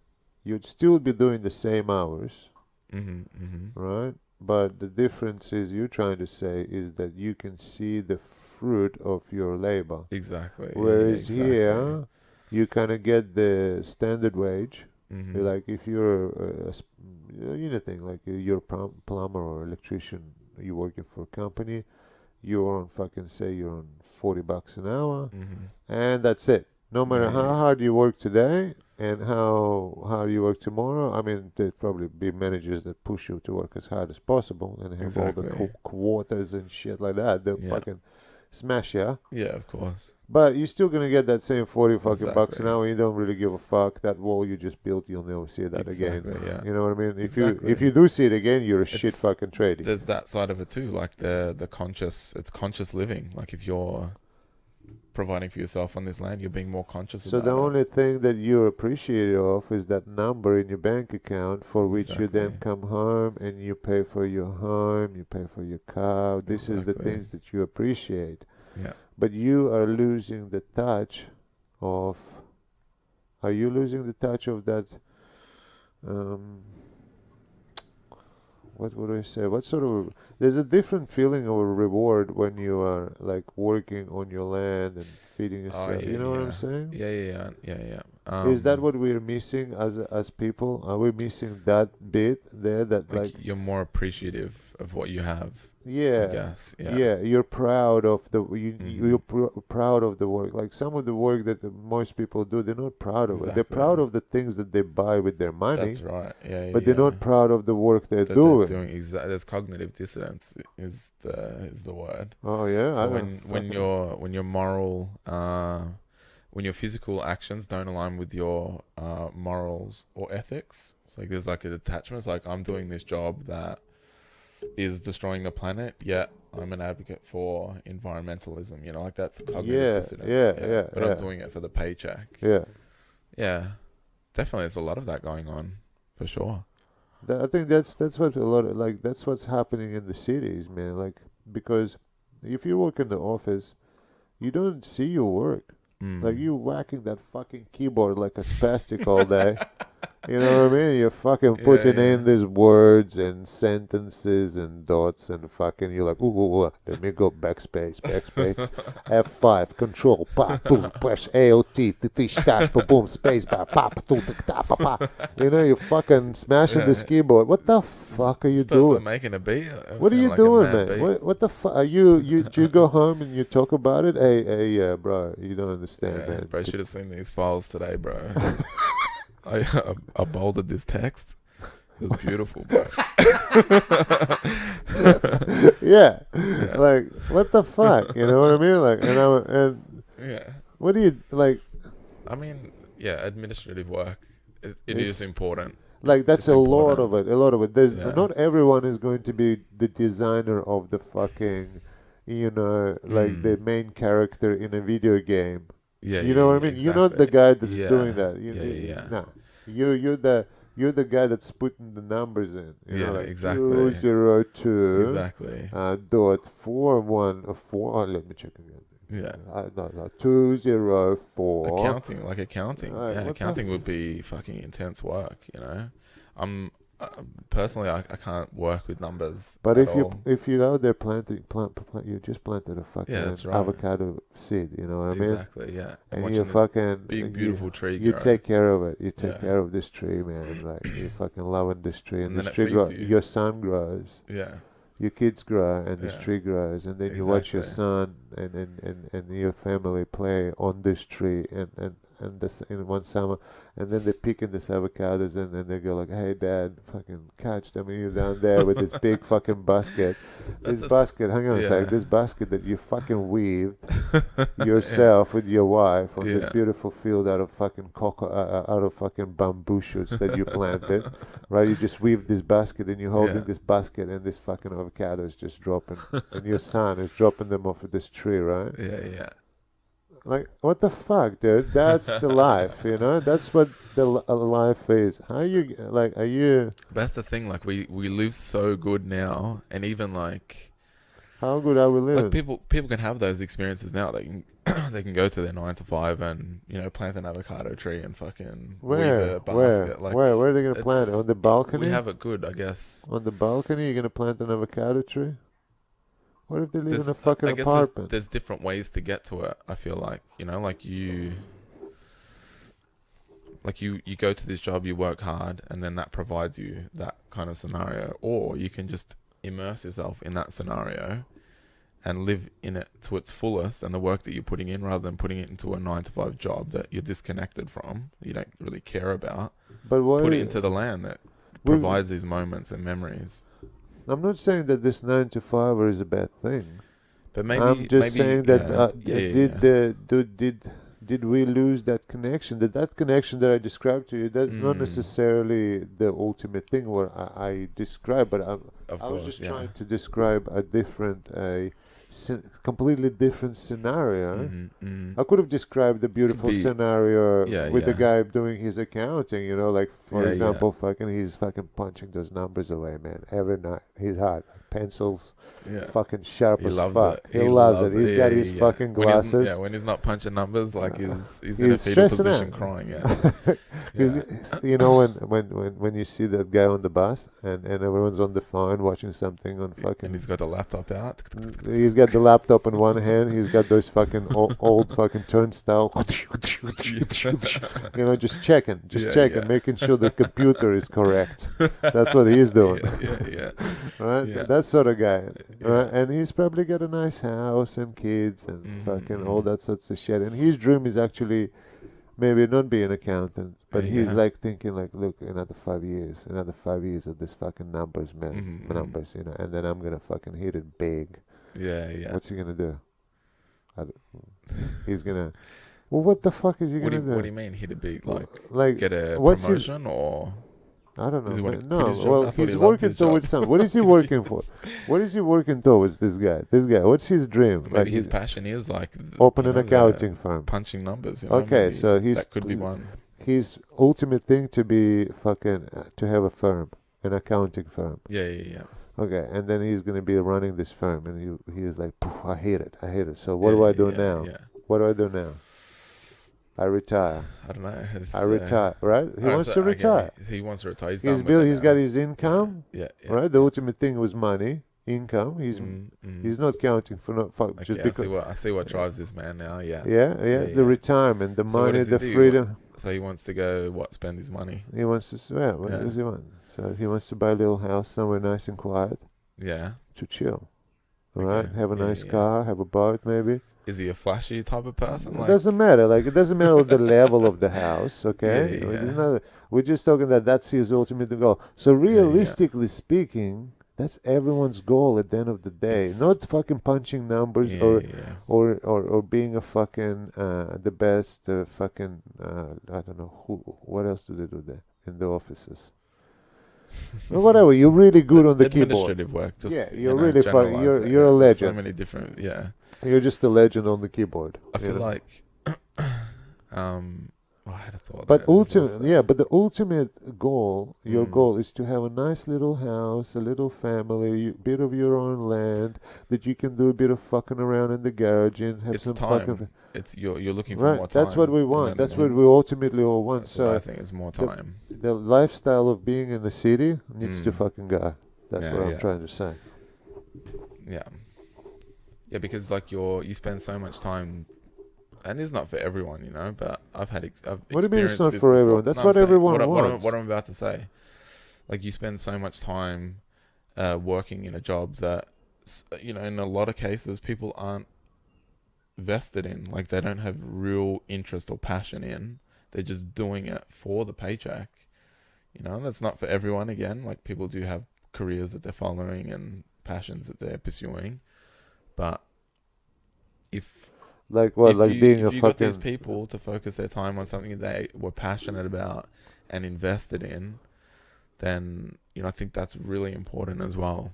You'd still be doing the same hours, Mhm. Mhm. right? But the difference is you're trying to say is that you can see the fruit of your labor. Exactly. Yeah. Whereas Exactly. here, you kind of get the standard wage. Mhm. Like if you're anything, like you're a plumber or electrician, you're working for a company, you're on fucking say you're on $40 an hour, Mhm. and that's it. No Yeah, matter yeah, how yeah. hard you work today and how you work tomorrow. I mean, there'd probably be managers that push you to work as hard as possible and have all the Exactly. quotas and shit like that. They'll Yeah. fucking smash you. Yeah, of course. But you're still gonna get that same 40 fucking bucks an Exactly. hour. You don't really give a fuck. That wall you just built, you'll never see that again. Exactly. Yeah. You know what I mean? If Exactly. you do see it again, you're a shit It's fucking tradie. there's that side of it too, like the conscious. It's conscious living. Like if you're providing for yourself on this land, you're being more conscious So the about it. only thing that you're appreciative of is that number in your bank account for which you Exactly. then come home and you pay for your home, you pay for your car. This is the Exactly. things that you appreciate. Yeah. But you are losing the touch of. Are you losing the touch of that? Um, what would I say? What sort of there's a different feeling of a reward when you are like working on your land and feeding Oh yourself. yeah, You know what I'm yeah, saying? yeah, yeah, yeah, yeah, yeah. Is that what we're missing as people? Are we missing that bit there that Like like you're more appreciative of what you have, I yeah, guess. Yeah. yeah, you're proud of the Mhm. proud of the work. Like some of the work that most people do, they're not proud of it. They're Exactly. proud of the things that they buy with their money, That's right. Yeah, but yeah, they're yeah. not proud of the work they're That they're doing. doing exactly. There's cognitive dissonance is the word. Oh yeah, I So don't when fucking. your moral when your physical actions don't align with your morals or ethics, it's like there's like a detachment. It's like I'm doing this job that is destroying the planet, yet I'm an advocate for environmentalism. You know, like that's cognitive Yeah, dissonance. yeah, Yeah, yeah, but I'm yeah, doing it for the paycheck. yeah. Yeah, definitely. There's a lot of that going on, for sure. I think that's what a lot of like that's what's happening in the cities, man. Like because if you work in the office, you don't see your work. Like Mm. you whacking that fucking keyboard like a spastic all day. You know what I mean? You're fucking Yeah, putting yeah. in these words and sentences and dots and fucking you're like, let me go backspace, backspace, F5, control, pa, boom, push AOT, titish, tash, pa, boom, space bar, pa, pa, tu, tic, ta, pa, pa. You know, you're fucking smashing this Yeah. keyboard. What the fuck are you Supposed to doing? making a beat. It What are sounded you like a doing, mad man? beat. What the fuck are you do you go home and you talk about it? Hey, bro, you don't understand, Yeah, man. bro, should have seen these files today, bro. I bolded this text. It was beautiful, bro. Yeah, Yeah, like what the fuck, you know what I mean? Like, and yeah. what do you like? I mean, yeah, administrative work. It is It's important. like that's It's a lot important. of it. A lot of it. There's Yeah. not everyone is going to be the designer of the fucking, like the Mm. main character in a video game. Yeah, You yeah, know what I yeah, mean? You're not the exactly. guy that's doing Yeah, that. yeah, yeah, yeah. Nah. You're the guy that's putting the numbers in. You know, Yeah, like two exactly. zero two Exactly. dot 414. Oh, let me check again. Yeah. No, 204. Accounting, like accounting. Like Yeah, what the accounting would be fucking intense work, you know? I'm personally, I can't work with numbers But at all. if you're out there you just planted a Yeah, that's fucking right. avocado seed. You know what I mean? Exactly, yeah. I'm And you watching this fucking big, beautiful tree you grow. take care of it. You take Yeah. care of this tree, man. Like you fucking loving this tree, and And then this it tree feeds grow. you. Your son grows. Yeah, Your kids grow, and this yeah. tree grows, and then you watch your Exactly. son and your family play on this tree, and this in one summer, and then they're picking this avocados, and then they go like, "Hey, Dad, fucking catch them!" And you're down there with this big fucking basket, That's this a th- basket. Hang on a sec, yeah. this basket that you fucking weaved Yeah. yourself with your wife on this Yeah. beautiful field out of fucking out of fucking bamboo shoots that you planted, right? You just weave this basket and you're holding Yeah. this basket and this fucking avocado is just dropping, and your son is dropping them off of this tree, right? Yeah, yeah. Like, what the fuck, dude? That's the life, you know? That's what the life is. How you, like, are you, That's the thing, like we live so good now, and even how good are we like living? people can have those experiences now. They can they can go to their 9 to 5 and plant an avocado tree and fucking weave Where? a Where? basket. Like Where? Where are they gonna plant it? On it's the we balcony? have it good, I guess. On the balcony? You're gonna plant an avocado tree? What if they live in There's a fucking I guess apartment? there's different ways to get to it. I feel like you go to this job, you work hard, and then that provides you that kind of scenario, or you can just immerse yourself in that scenario and live in it to its fullest, and the work that you're putting in, rather than putting it into a 9 to 5 job that you're disconnected from, you don't really care about. But why? Put it into the land that we- provides these moments and memories. I'm not saying that this 9 to 5 is a bad thing. But maybe I'm just saying that yeah. did we lose that connection? That connection that I described to you, that's not necessarily the ultimate thing where I describe, but Of I was course, just yeah. trying to describe a different, completely different scenario. I could have described the beautiful be- scenario yeah, with the yeah. guy doing his accounting, you know, like for Yeah, example, he's fucking punching those numbers away, man, every night. He's hard. Pencils, Yeah. fucking sharp He as loves fuck. it. He loves it. He's Yeah, got his yeah. fucking When he's, glasses. when he's not punching numbers, like he's in a He's fetal stressing position out. crying. Yeah. Yeah. You know when you see that guy on the bus and everyone's on the phone watching something on fucking. And he's got the laptop out. He's got the laptop in one hand. He's got those fucking old fucking turnstile. You know, just checking, making sure the computer is correct. That's what he's doing. Yeah. Right? Yeah. That sort of guy. Yeah. Right? And he's probably got a nice house and kids and fucking all that sorts of shit. And his dream is actually maybe not be an accountant, but he's Yeah. like thinking like, look, another 5 years of this fucking numbers, man, numbers, you know, and then I'm gonna fucking hit it big. Yeah. What's he gonna do? He's gonna. Well, what the fuck is he gonna do? What do you mean hit a big, like get a what's promotion or? I don't Does he know. want to No, quit his job? I well, thought he's he loved working his job. towards something. What is he working for? What is he working towards? This guy. What's his dream? Maybe his passion is like open an accounting firm. punching numbers. You know, Okay, maybe so that could be one. his ultimate thing to be fucking to have a firm, an accounting firm. Yeah. Okay, and then he's gonna be running this firm, and he is like, I hate it. So what do I do now? Yeah. What do I do now? I retire. I don't know. I retire. Right? He wants to okay, retire. He wants to retire. He's done built. with it He's now. got his income. Yeah. Right. The ultimate thing was money, income. He's not counting for Okay, just because. I see what drives this man now. Yeah. Yeah. The retirement, the So what money, does he the do? freedom. So he wants to go spend his money. He wants to. Yeah. What does he want? So he wants to buy a little house somewhere nice and quiet Yeah. to chill. All Okay. right. Have a Yeah, nice yeah. car. Have a boat, maybe. Is he a flashy type of person? It doesn't matter. Like it doesn't matter the level of the house. Okay. Yeah, It is yeah. not- we're just talking that that's his ultimate goal. So realistically speaking, that's everyone's goal at the end of the day. It's- Not fucking punching numbers Yeah. or being a fucking the best fucking I don't know who. What else do they do there in the offices? Or whatever. You're really good on the keyboard. Administrative work. Just, Yeah, you you're know, really generalize it, you're a there's legend. So many different. Yeah. You're just a legend on the keyboard. I feel you know? like. I had a thought. But there. but the ultimate goal, your Mm. goal is to have a nice little house, a little family, bit of your own land that you can do a bit of fucking around in the garage and have It's some time. fucking. You're looking for more Right, time. that's what we you know want. That's I what mean? we ultimately all want. That's what I So think is more time. the lifestyle of being in the city needs to Mm. fucking go. That's Yeah, what I'm yeah. trying to say. Yeah. Yeah, because like you spend so much time, and it's not for everyone, you know. But I've What do you mean it's experienced not this for before. everyone? That's No, I'm what saying- everyone what wants. I'm about to say, like you spend so much time working in a job that in a lot of cases people aren't vested in. Like they don't have real interest or passion in. They're just doing it for the paycheck. You know, that's not for everyone. Again, like people do have careers that they're following and passions that they're pursuing, but if Like what? if Like you, being if a you got these fucking. people to focus their time on something they were passionate about and invested in, then I think that's really important as well.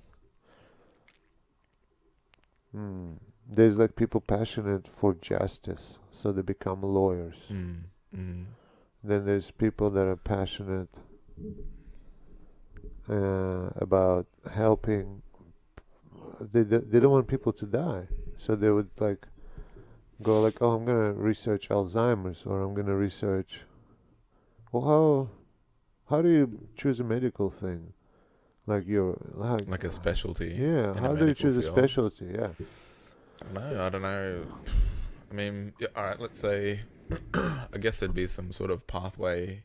There's like people passionate for justice, so they become lawyers. Then there's people that are passionate about helping. They don't want people to die, so they would like go like, oh, I'm gonna research Alzheimer's, or I'm gonna research. Well, how do you choose a medical thing? Like Like a specialty. yeah. in a How do you medical choose a field. specialty? Yeah. I don't know. I mean, yeah, all right, let's say, I guess there'd be some sort of pathway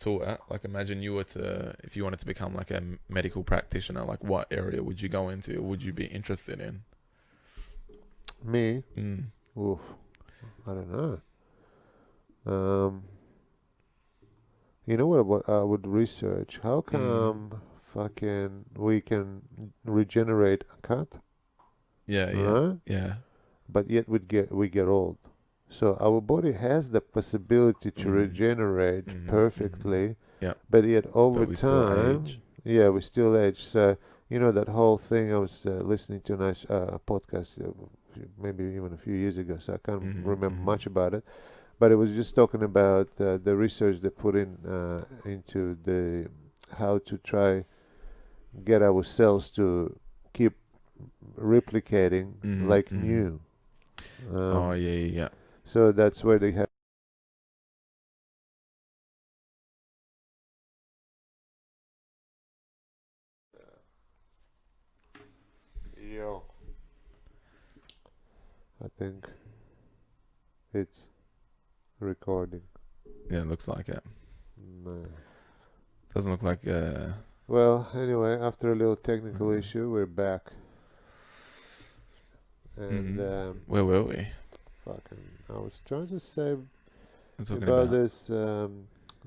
to it. Like imagine if you wanted to become like a medical practitioner, like what area would you go into? Would you be interested in? Me? Mm. Oof. I don't know. Um, you know what I would research? How Mm. come fucking we can regenerate a cat, Yeah, yeah, right? yeah. But yet we get old. So our body has the possibility to Mm. regenerate Mm-hmm. perfectly, Yeah, but yet over but we still time, age. yeah, we still age. So you know that whole thing. I was listening to a nice podcast, maybe even a few years ago. So I can't Mm-hmm. remember Mm-hmm. much about it. But it was just talking about the research they put in into the how to try get our cells to keep replicating Mm-hmm. like Mm-hmm. new. Oh Um, yeah, yeah, yeah. so that's where they have. Yo. I think it's recording. Yeah, it looks like it. Mm. Doesn't look like Well, anyway, after a little technical mm-hmm. issue, we're back, and Mm-hmm. Where were we? fucking, I was trying to say We're talking about about. this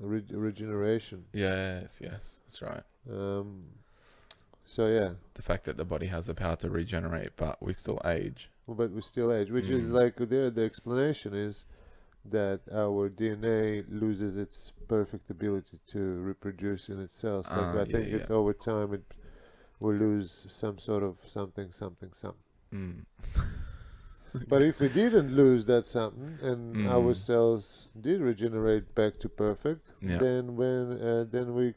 regeneration. Yes, yes, that's right. Um, so yeah, The fact that the body has the power to regenerate, but we still age. but we still age, which is Mm. like there. The explanation is that our DNA loses its perfect ability to reproduce in itself. Like I Yeah, think yeah. it's over time it will lose some sort of something, something, something. Mm. But Okay. if we didn't lose that something and our Mm. cells did regenerate back to perfect, Yeah. then we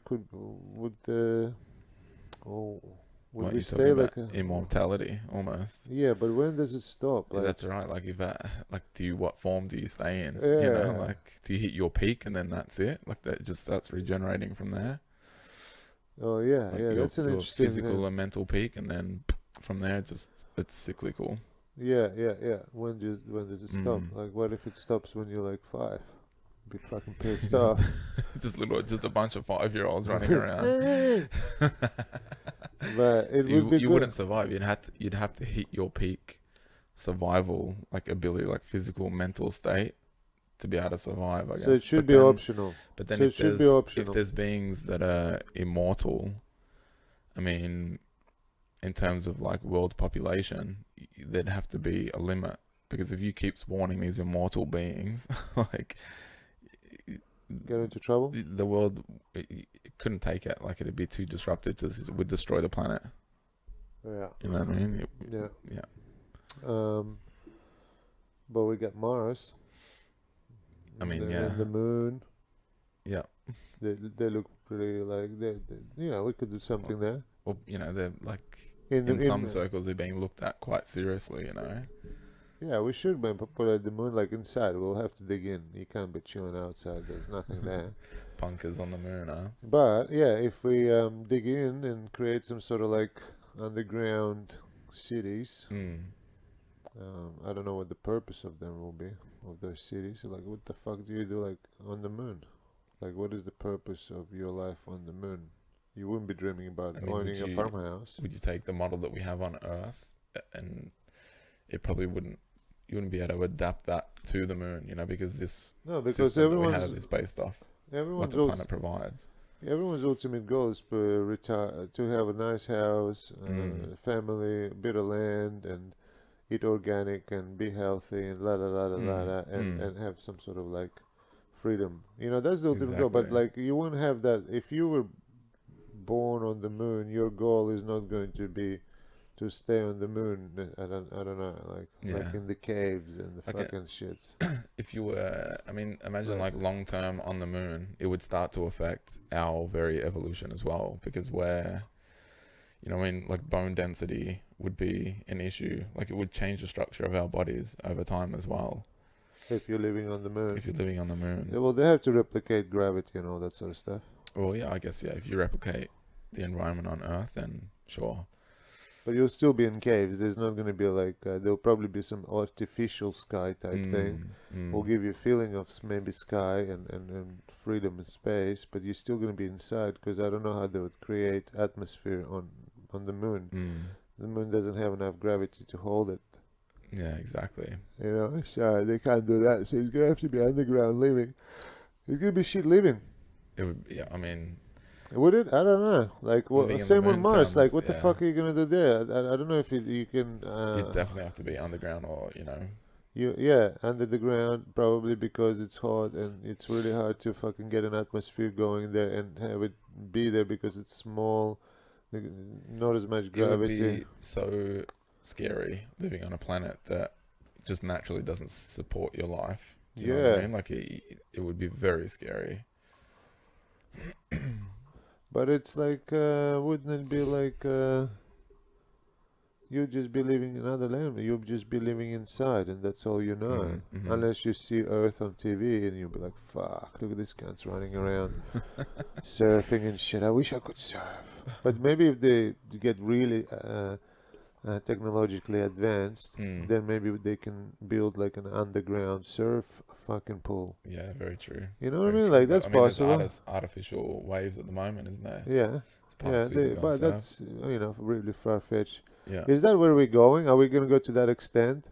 oh would What we you're talking stay about? like a Immortality, almost. yeah? But when does it stop? Like That's right. Like if like, do you what form do you stay in? You know, yeah, like do you hit your peak and then that's it? Like that just starts regenerating from there. oh yeah, Like yeah. your That's an your interesting physical and mental peak, and then from there, just it's cyclical. yeah, yeah, yeah. When does it stop? Mm. Like what if it stops when you're like 5? Be fucking pissed just off. just a bunch of 5-year-olds running around. But it would you be you good. wouldn't survive. You'd have to hit your peak survival like ability, like physical mental state to be able to survive, I So it guess. should be optional. But then So it if should be there's optional. beings that are immortal, I mean, in terms of like world population, there'd have to be a limit because if you keep spawning these immortal beings, like Get into trouble? the world it couldn't take it. Like it'd be too disruptive. It would destroy the planet. Yeah. You know what I mean? Yeah. Yeah. Um, but we got Mars I and mean, and the yeah, moon. yeah. They look pretty like we could do Well, something there. they're like In the in some in circles they're being looked at quite seriously. Yeah, we should maybe put at the moon like inside. We'll have to dig in. You can't be chilling outside. There's nothing there. Punkers on the moon, huh? But yeah, if we dig in and create some sort of like underground cities, Mm. I don't know what the purpose of them will be, of those cities. Like, what the fuck do you do like on the moon? Like, what is the purpose of your life on the moon? You wouldn't be dreaming about I mean, would owning a you farmhouse. would you take the model that we have on Earth, and it probably wouldn't you wouldn't be able to adapt that to the moon, because this No, because system that we have is based off what everyone's the planet provides. everyone's ultimate goal is to retire, to have a nice house, Mm. family, a bit of land, and eat organic and be healthy and la la la la la, Mm. la Mm. and have some sort of like freedom. That's the ultimate goal. Exactly. But like you wouldn't have that if you were born on the moon. Your goal is not going to be to stay on the moon. I don't know, like Yeah. in the caves and the Like fucking shits. if you were, I mean, imagine Like like long term on the moon, it would start to affect our very evolution as well because I mean, like bone density would be an issue. Like it would change the structure of our bodies over time as well if you're living on the moon. if you're living on the Yeah, moon. well, they have to replicate gravity and all that sort of stuff. Well, yeah, I guess, yeah, if you replicate the environment on Earth, then sure. But you'll still be in caves. There's not going to be like, there'll probably be some artificial sky type thing. Mm, Will mm, give you a feeling of maybe sky and freedom in space, but you're still going to be inside because I don't know how they would create atmosphere on the moon. mm. The moon doesn't have enough gravity to hold it. Yeah, exactly. You know, so they can't do that. So it's gonna have to be underground living. It's gonna be shit living. It would. Yeah, I mean, Would it? I don't know. Like, living in the same on moon Mars. Like, sounds. what the Yeah, fuck are you gonna do there? I don't know if you can. you'd definitely have to be underground, or Yeah, under the ground probably because it's hot and it's really hard to fucking get an atmosphere going there and have it be there because it's small, the- not as much it would gravity. be so scary living on a planet that just naturally doesn't support your life. Do you know what I Yeah, mean? Like it would be very scary. but it's like, wouldn't it be like, you'd just be living in another land. You'd just be living inside, and that's all you know. Mm-hmm. Unless you see Earth on TV, and you'll be like, "Fuck! Look at these cunts running around, surfing and shit. I wish I could surf." But maybe if they get really technologically advanced, Mm. then maybe they can build like an underground surf fucking pool. Yeah, very true. You know what I Very mean? true. Like But that's I mean, there's possible. artificial waves at the moment, isn't there? Yeah, There's yeah. parks where you can go and But surf. that's really far fetched. Yeah. Is that where we're going? Are we gonna go to that extent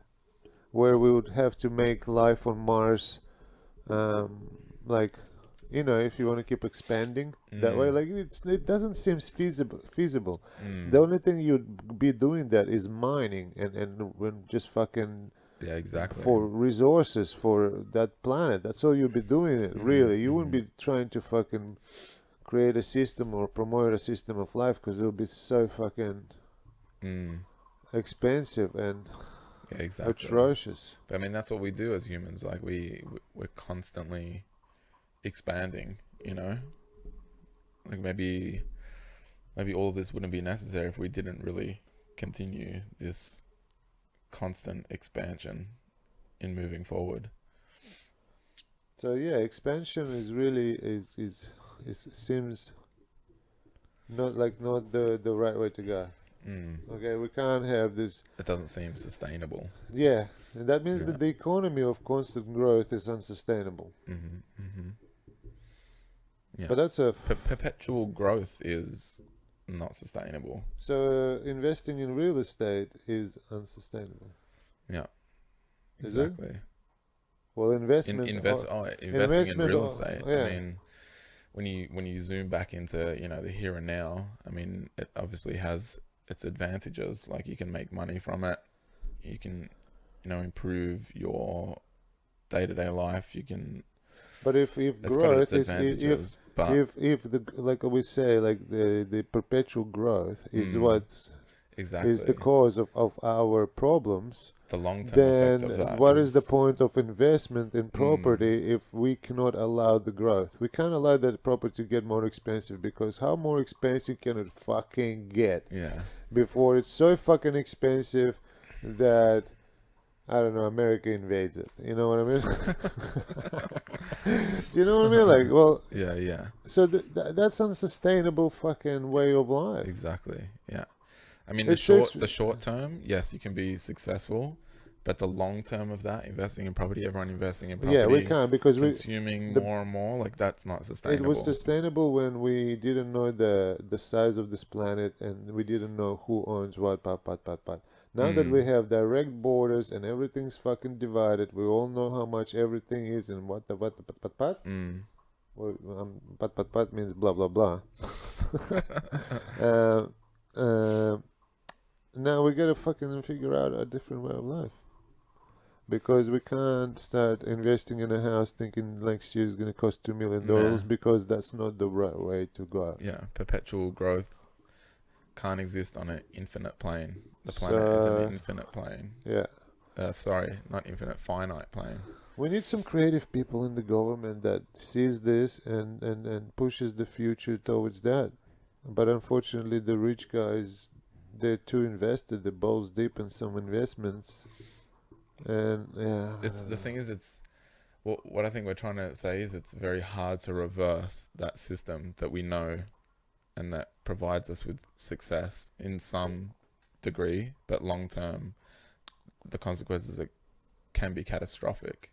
where we would have to make life on Mars, um, like, if you want to keep expanding that way, Mm. like it doesn't seem feasible. The Mm. only thing you'd be doing that is mining and when just fucking Yeah, exactly. for resources for that planet. That's all you'd be doing it, Mm-hmm. really. You wouldn't Mm-hmm. be trying to fucking create a system or promote a system of life because it'll be so fucking Mm. expensive and Yeah, exactly. atrocious. But I mean, that's what we do as humans. Like we're constantly expanding. You know, like maybe all of this wouldn't be necessary if we didn't really continue this constant expansion in moving forward. So yeah, expansion is really is seems not the right way to go. Mm. Okay, we can't have this. It doesn't seem sustainable. Yeah, and that means Yeah. that the economy of constant growth is unsustainable. Mm-hmm. Mm-hmm. Yeah. But that's a Perpetual growth is not sustainable. so investing in real estate is unsustainable. Yeah, Is it? exactly. Well, Investing in investment, real estate. I yeah. mean, when you zoom back into the here and now, I mean, it obviously has its advantages. Like you can make money from it. You can improve your day-to-day life. You can. But if It's got its growth is advantages, but if the like we say like the perpetual growth is mm, what is the exactly, cause of our problems, the long-term effect then of that what is the is point of investment in mm, property if we cannot allow the growth? We can't allow that property to get more expensive because how more expensive can it fucking get yeah, before it's so fucking expensive that I don't know, America invades it. You know what I mean? Do you know what I mean? Like, well, yeah, yeah, so that's unsustainable fucking way of life. exactly, yeah. I mean, the It takes, short term, yes, you can be successful, but the long term of that, investing in property, everyone investing in yeah, we property, can't because consuming the more and more, like that's not it was sustainable. sustainable when we didn't know the size of this planet and we didn't know who owns what, pat. Now that we Mm, have direct borders and everything's fucking divided, we all know how much everything is and what the pat. mm. Well, pat means blah blah blah. uh, uh, Now we gotta fucking figure out a different way of life because we can't start investing in a house thinking next year is gonna cost $2 million Yeah, because that's not the right way to go. yeah. Perpetual growth can't exist on an infinite plane. The planet is an So infinite plane. yeah, Sorry, not infinite, finite plane. we need some creative people in the government that sees this and pushes the future towards that. But unfortunately, the rich guys they're too invested. They're balls deep in some investments, and yeah, I It's don't the know. thing is, it's what I think we're trying to say is it's very hard to reverse that system that we know and that provides us with success in some degree, but long term, the consequences can be catastrophic.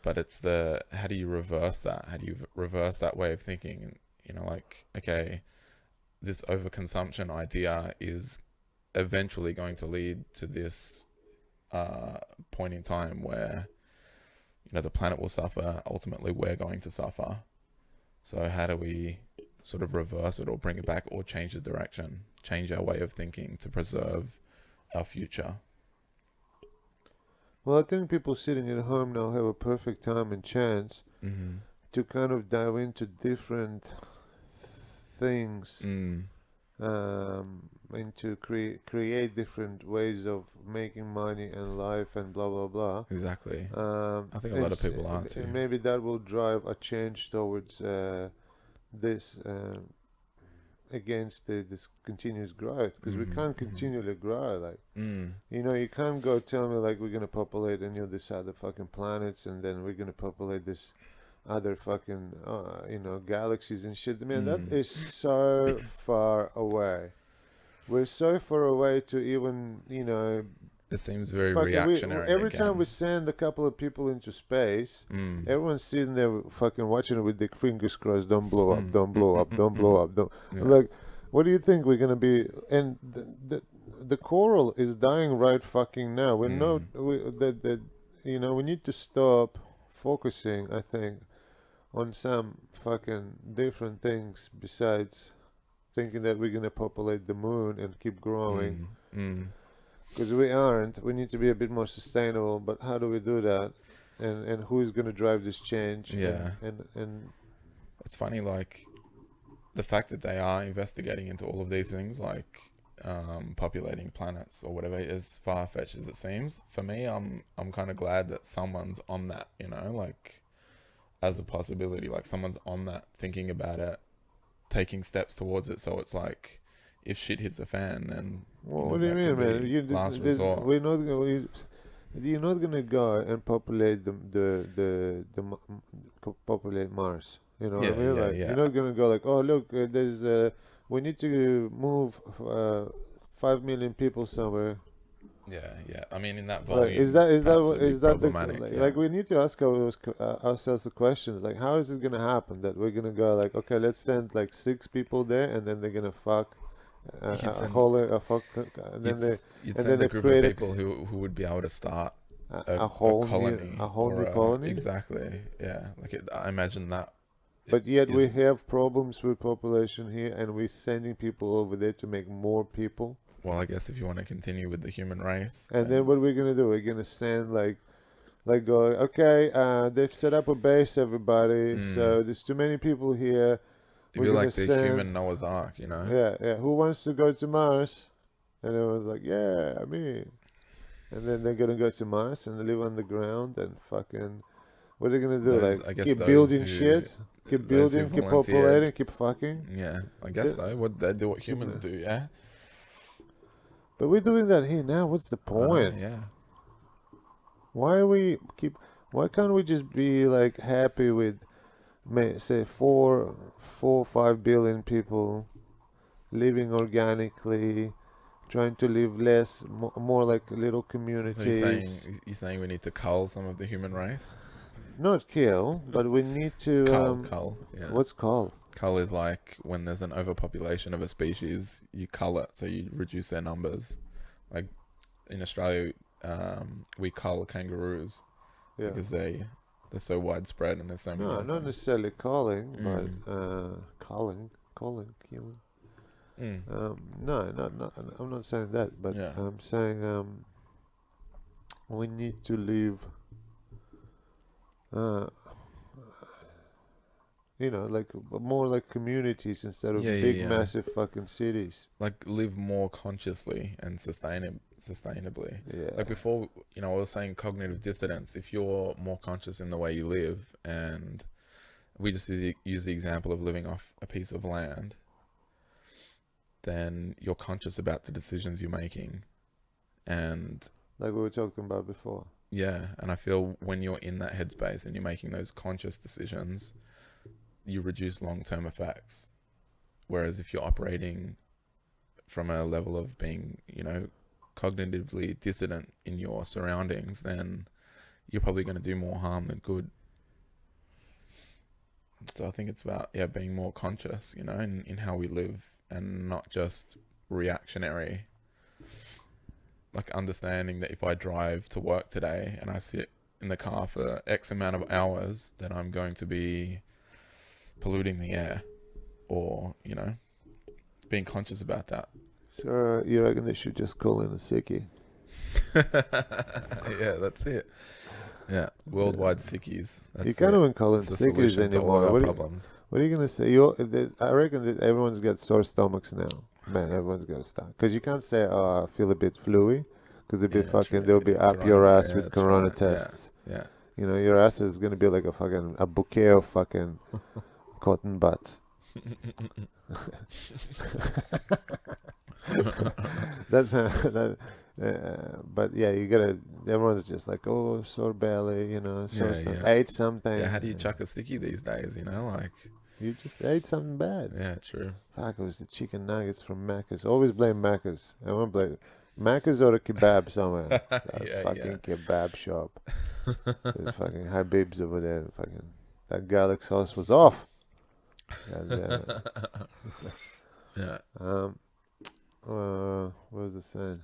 But it's the how do you reverse that? How do you reverse that way of thinking? And like okay, this overconsumption idea is eventually going to lead to this point in time where the planet will suffer. Ultimately, we're going to suffer. So how do we sort of reverse it or bring it back or change the direction, change our way of thinking to preserve our future? Well, I think people sitting at home now have a perfect time and chance Mm-hmm. to kind of dive into different things, Mm, into create different ways of making money and life and blah blah blah. exactly. I think a And, lot of people are too. and maybe that will drive a change towards this against this continuous growth, because we Mm-hmm. can't Mm-hmm. continually grow. Like, Mm, you can't go tell me like we're gonna populate any of these other fucking planets and then we're gonna populate this other fucking galaxies and shit. Man, that mm. is so far away. We're so far away to even It seems very fucking we reactionary every time we again. send a couple of people into space, Mm. everyone's sitting there fucking watching it with their fingers crossed. Don't blow up, Mm, don't mm, blow mm, up, mm, don't blow mm. up, don't. Yeah. Like, what do you think we're gonna be? And the coral is dying right fucking now. We're not Mm. we that we need to stop focusing, I think, on some fucking different things besides thinking that we're gonna populate the moon and keep growing, Mm. Mm. because we aren't. We need to be a bit more sustainable. But how do we do that? And who is gonna drive this change? Yeah. And It's funny, like the fact that they are investigating into all of these things, like populating planets or whatever, as far fetched as it seems. For me, I'm kind of glad that someone's on that. Like as a possibility, like someone's on that, thinking about it, taking steps towards it. So it's like, if shit hits the fan, then what do you that could mean, man? be last There's, resort. we're not gonna. You're not gonna go and populate populate Mars. You know what I Yeah, mean? yeah, Like, yeah, you're not gonna go like, oh look, we need to move 5 million people somewhere. yeah, yeah. I mean, in that Like, volume, perhaps it'd be is that the problematic. like Yeah, we need to ask ourselves the questions, like, how is it gonna happen that we're gonna go like, okay, let's send like 6 people there and then they're gonna fuck you'd a send whole a fuck and you'd then they you'd and then send a they group of create people who would be able to start a a colony whole or new a colony. exactly, yeah. I imagine that But yet is we have problems with population here, and we're sending people over there to make more people. well. I guess if you want to continue with the human race, And then then what we're gonna do? We're gonna send like go, okay, they've set up a base, everybody. mm, So there's too many people here. it'd We're be gonna like the send, human Noah's Ark, yeah, yeah. Who wants to go to Mars? And everyone's like, yeah, me. And then they're gonna go to Mars and live on the ground and fucking. What are they gonna do? Those, Like, I guess, keep building who shit, keep those who building, keep volunteered. populating, keep fucking. Yeah, I guess They, so. What they do, what keep, humans do. Yeah, but we're doing that here now. What's the I know. point? Yeah, Why are we keep? Why can't we just be like happy with, say, 5 billion people living organically, trying to live less, more like little so communities. you're saying we need to cull some of the human race. Not kill, but we need to. Cull. Yeah, What's called? cull is like when there's an overpopulation of a species, you cull it, so you reduce their numbers. Like in Australia, we cull kangaroos Yeah. because they're so widespread and there's so many No, of not them. necessarily calling, but Mm. killing. Mm. No, I'm not saying that, but Yeah. I'm saying we need to live, uh, like more like communities instead Yeah, of yeah, big, yeah. massive fucking cities. Like live more consciously and sustainably. Yeah. Like before, I was saying cognitive dissonance. If you're more conscious in the way you live, and we just use the example of living off a piece of land, then you're conscious about the decisions you're making. And Like we were talking about before. yeah, and I feel when you're in that headspace and you're making those conscious decisions, you reduce long-term effects. Whereas if you're operating from a level of being, cognitively dissident in your surroundings, then you're probably going to do more harm than good. So I think it's about, yeah, being more conscious, in how we live and not just reactionary. like understanding that if I drive to work today and I sit in the car for X amount of hours, then I'm going to be polluting the air, or being conscious about that. So you reckon they should just call in a sickie? Yeah, that's it. Yeah, Yeah. worldwide sickies. You That's can't it. even call in That's the sickies solution to all of anymore. our problems. What are you gonna say? I reckon that everyone's got sore stomachs now. Man, everyone's got a stomach. Because you can't say, "Oh, I feel a bit fluey," because Yeah, true. they'll be up your Corona. ass Yeah, with that's corona right. Yeah, tests. yeah. Your ass is gonna be like a bouquet of fucking cotton butts. That's that. But yeah, you gotta. Everyone's just like, oh, sore belly, sore Yeah, stomach. yeah. Ate Yeah, something. how do you chuck a sticky these days? Like, You just ate something bad. yeah, true. Fuck, it was the chicken nuggets from Macca's. Always blame Macca's. I want to blame Macca's or a kebab somewhere. That Yeah, yeah. fucking kebab shop. The fucking Habib's over there. Fucking that garlic sauce was off. God damn it. Yeah. What was the saying?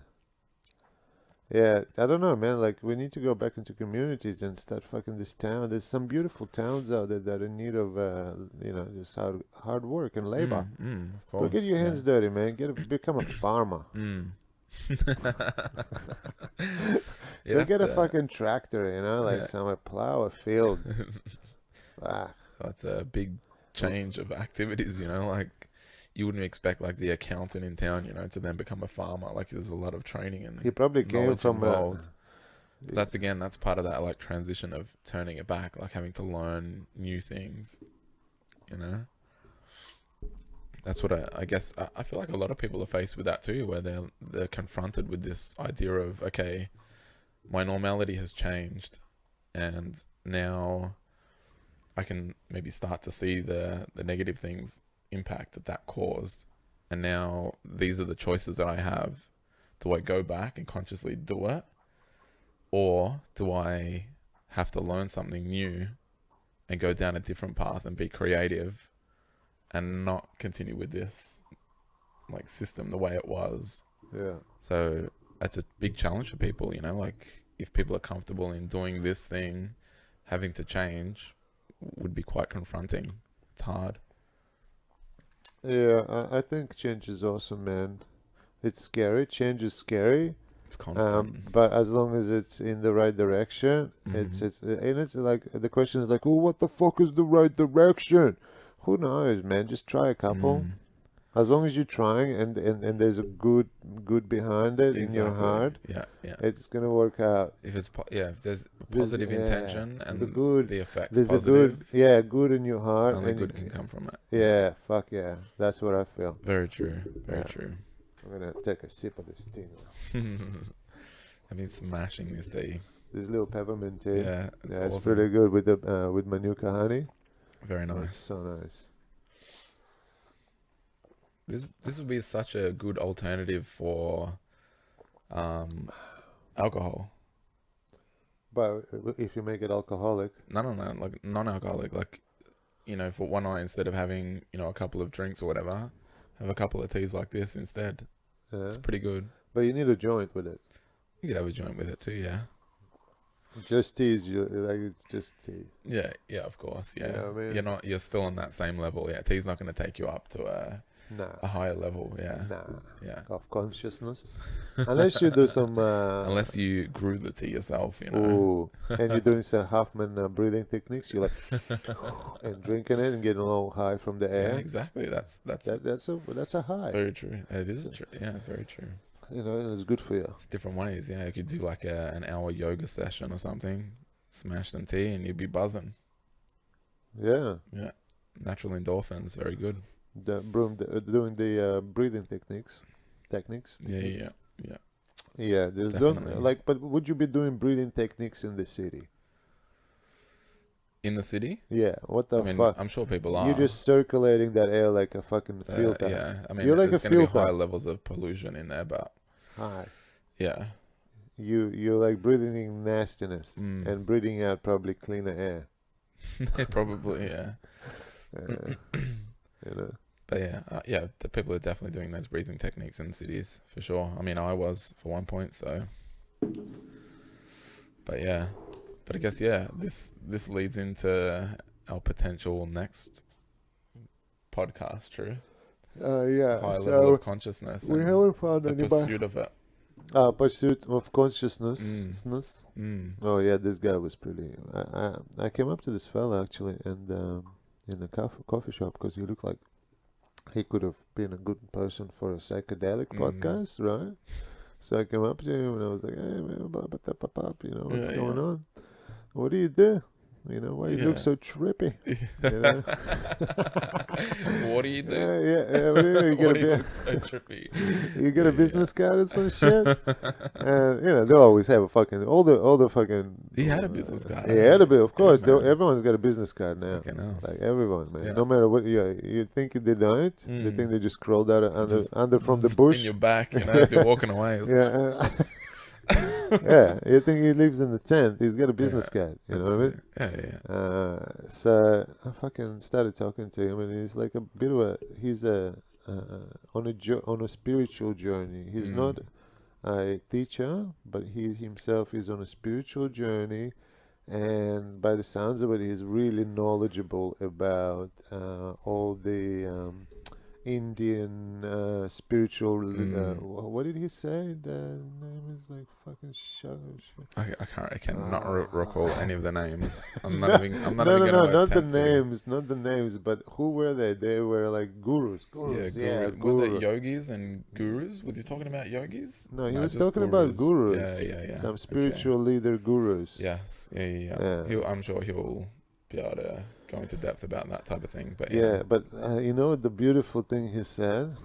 Yeah, I don't know, man. Like, we need to go back into communities and start fucking this town. There's some beautiful towns out there that are in need of, just hard work and labor. Of Go get course. your Yeah. hands dirty, man. Become a farmer. Mm. You Go have get a to. fucking tractor, like Yeah. somewhere, plow a field. Fuck. That's a big change of activities. Like you wouldn't expect like the accountant in town, to then become a farmer. Like there's a lot of training He and probably came knowledge from involved. But that's part of that like transition of turning it back, like having to learn new things. You know, that's what I guess I feel like a lot of people are faced with that too, where they're confronted with this idea of, okay, my normality has changed, and now I can maybe start to see the negative things impact that caused, and now these are the choices that I have. Do I go back and consciously do it, or do I have to learn something new and go down a different path and be creative and not continue with this like system the way it was? yeah. So that's a big challenge for people, like if people are comfortable in doing this thing, having to change would be quite confronting. It's hard. Yeah, I think change is awesome, man. It's scary. Change is scary. It's constant. But as long as it's in the right direction, Mm-hmm. it's like the question is like, oh, what the fuck is the right direction? Who knows, man? Just try a couple. Mm. As long as you're trying and there's a good behind it in your Exactly. heart, Yeah, yeah. it's gonna work out. If there's a There's, positive yeah, intention the and good. the effect's There's a positive, good in your heart, only good can come from it. Yeah. yeah, fuck yeah, that's what I feel. Very true. Very Yeah, true. I'm gonna take a sip of this tea now. I've been smashing this tea. This little peppermint tea. Yeah, it's Yeah, it's awesome. pretty good with the with Manuka honey. Very It's nice. so nice. This would be such a good alternative for um alcohol. But if you make it alcoholic, No, like non-alcoholic. Like for one night, instead of having a couple of drinks or whatever, have a couple of teas like this instead. uh, It's pretty good. but you need a joint with it. You could have a joint with it too. Yeah. Just teas, you like it's just tea. Yeah, yeah, of course. You Yeah, know what I mean? you're still on that same level. Yeah, tea's not going to take you up to Nah, a higher level. Yeah, nah, yeah. of consciousness. Unless you do some, Unless you grew the tea yourself. ooh, and you're doing some Hoffman breathing techniques. You're like and drinking it and getting a little high from the Yeah, air. exactly. That's That's a high. very true. It is So, true. Yeah, very true. and it's good for you. It's different ways. Yeah, you could do like an hour yoga session or something. Smash some tea and you'd be buzzing. Yeah, Yeah, natural endorphins. Very good. doing the breathing techniques. Yeah, yeah, yeah. Yeah, there's Definitely. don't like, but would you be doing breathing techniques in the city? In the city, Yeah, what I the mean, fuck? I'm sure people You're are. just circulating that air like a fucking filter. Yeah, I mean, You're like a there's going to be filter. high levels of pollution in there, but Hi. yeah. You're like breathing in nastiness Mm. and breathing out probably cleaner air. Probably, yeah. Uh, you know. But yeah, yeah, the people are definitely doing those breathing techniques in cities for sure. I mean, I was for one point, so. But yeah, but I guess yeah, this leads into our potential next podcast, true? A Yeah. higher level of So consciousness we and haven't found the anybody. pursuit of it. Pursuit of consciousness. Mm. Mm. Oh yeah, this guy was pretty. I came up to this fella actually, and in a coffee shop because he looked like he could have been a good person for a psychedelic Mm. podcast, right? So I came up to him and I was like, "Hey man, what's Yeah, going yeah, on? What do you do? Why you look yeah. so trippy? You know? What do you do? Yeah. What do you do? What do you look so trippy? You get a Yeah, business card or some shit? yeah. And they always have a fucking all the fucking He had a business card, yeah, eh? a bit of Good course. man. Everyone's got a business card now. Okay, no. Like everyone, man. Yeah. No matter what, yeah. You think they don't? They think Mm. they just crawled out Just under from the in bush. your back, as you're Yeah, walking away. yeah. Yeah, you think he lives in the tent? He's got a Yeah, business card. You know that's what I mean? it. Yeah, yeah. So I fucking started talking to him, and he's like a bit of a he's on a spiritual journey. He's Mm. not a teacher, but he himself is on a spiritual journey, and by the sounds of it, he's really knowledgeable about all the Indian spiritual. Mm. What did he say? The name is like fucking I cannot Ah. recall any of the names. No, I'm not no, even no, going no, to not the attempt to. names, not the names, but who were they? They were like gurus, Yeah, yeah, guru. Were they guru. yogis and gurus? Was you talking about yogis? No, he No, was just talking about gurus. gurus, Yeah, yeah, yeah. some Okay. spiritual leader gurus. Yes. Yeah, yeah, yeah. Yeah, I'm sure he'll be able to go into depth about that type of thing. But yeah. yeah, but the beautiful thing he said.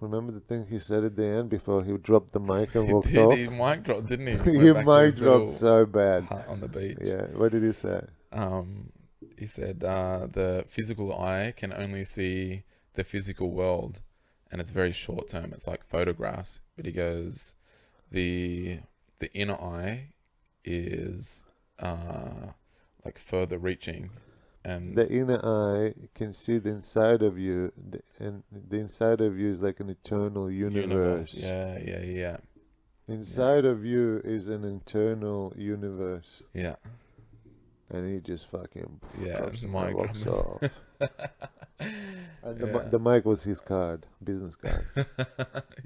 Remember the thing he said at the end before he dropped the mic and He walked did. He off? mic dropped, didn't he? Went He back to mic his dropped little so bad. hut on the beach. Yeah, what did he say? Um, he said the physical eye can only see the physical world, and it's very short term. It's like photographs. But he goes, the the inner eye is like further reaching, and The inner eye can see the inside of you, and the inside of you is like an eternal universe. universe. Yeah, yeah, yeah, yeah, Inside of you is an internal universe. yeah, And he just fucking yeah. drops The the mic, mic walks off. And yeah, the mic was his card, business card.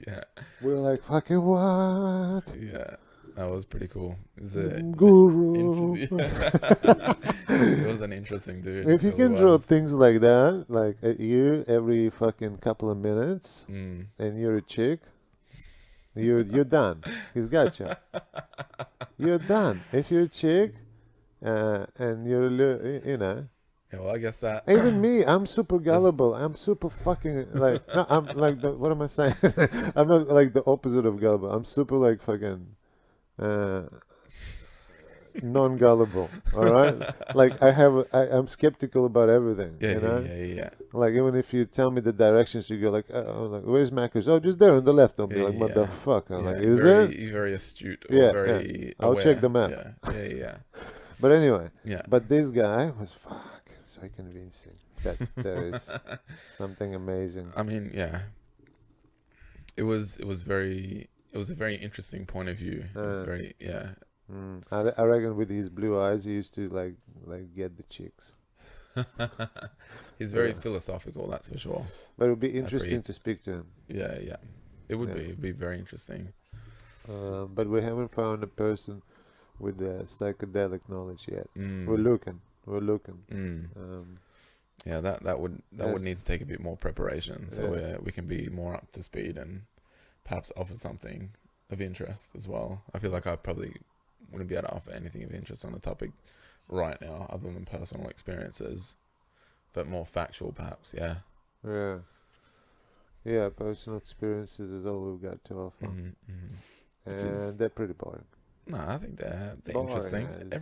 yeah, We're like, fucking what? yeah. That was pretty cool. Is it? Guru. It was an interesting dude. If It you really can drop was. things like that, like at you every fucking couple of minutes, Mm. and you're a chick, you're done. He's got you. You're done. If you're a chick, and you're Yeah, well, I guess that. even me, I'm super There's, gullible. I'm super fucking like no, I'm like what am I saying? I'm not like the opposite of gullible. I'm super like fucking uh, non-gullible. All right, like I'm skeptical about everything. yeah, yeah, yeah, yeah, yeah, Like even if you tell me the directions, you go like, oh, like where's Macca's? Oh, just there on the left. I'll be yeah, like, yeah. motherfucker. Like, Yeah, is it? very astute or Yeah. very I'll check the aware. map. Yeah, yeah, yeah, But anyway, yeah. but this guy was so convincing that there is something amazing. I mean, yeah. It was a very interesting point of view. It was Uh, very yeah. I reckon with his blue eyes, he used to like get the chicks. He's very Yeah. philosophical, that's for sure. But it would be I agree. interesting to speak to him. Yeah, yeah. It would Yeah. be. It'd be very interesting. But we haven't found a person with psychedelic knowledge yet. We're Mm, looking. We're looking. mm. Um, Yeah, that would as need to take a bit more preparation, so yeah, we can be more up to speed and perhaps offer something of interest as well. I feel like I probably wouldn't be able to offer anything of interest on the topic right now, other than personal experiences, but more factual, perhaps. Yeah. yeah, yeah. Personal experiences is all we've got to offer, Mm-hmm. Which and is they're pretty boring. no, I think they're Boring interesting. as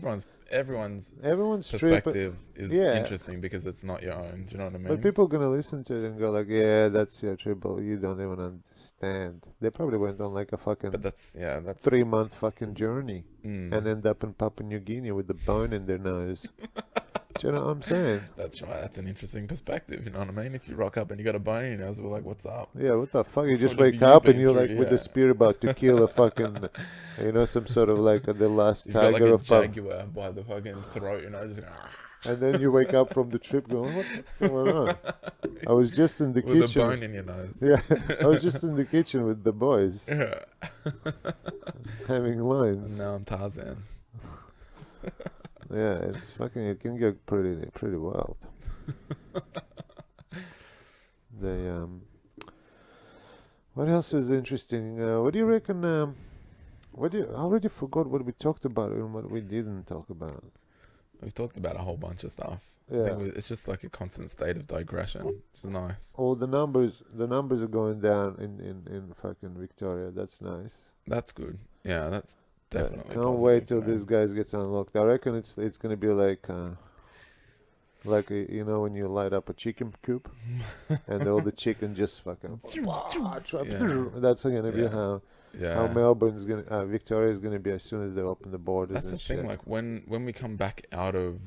Everyone's everyone's tripping. perspective is Yeah, interesting because it's not your own. Do you know what I but mean? people gonna listen to it and go like, "Yeah, that's your triple. You don't even understand." They probably went on like a But fucking that's 3 month fucking journey and mm, end up in Papua New Guinea with a bone in their nose, Do you know what I'm saying? That's right. That's an interesting perspective. You know what I mean? If you rock up and you got a bone in your nose, we're like, "What's up? Yeah, what the fuck? You just What have wake you up and been you're through?" like with the Yeah. spear about to kill a fucking, some sort of like the last You've got like tiger a of Pub. jaguar by the fucking throat, you know, just And then you wake up from the trip going, what the fuck's going on? I was just in the with a kitchen. bone in your nose. Yeah, I was just in the kitchen with the boys Yeah. having And lines. now I'm Tarzan. Yeah, it can get pretty wild. They What else is interesting? What do you reckon? I already forgot what we talked about and what we didn't talk about. We've talked about a whole bunch of stuff. I Yeah. think it's just like a constant state of digression. It's nice. Oh, the numbers are going down in fucking Victoria. That's nice. That's good. Yeah, that's definitely Can't wait positive, till this man. guys gets unlocked. I reckon it's gonna be like when you light up a chicken coop and all the chicken just fucking Yeah, that's gonna be yeah, how yeah. Victoria is gonna be as soon as they open the borders That's the and thing. shit. Like when we come back out of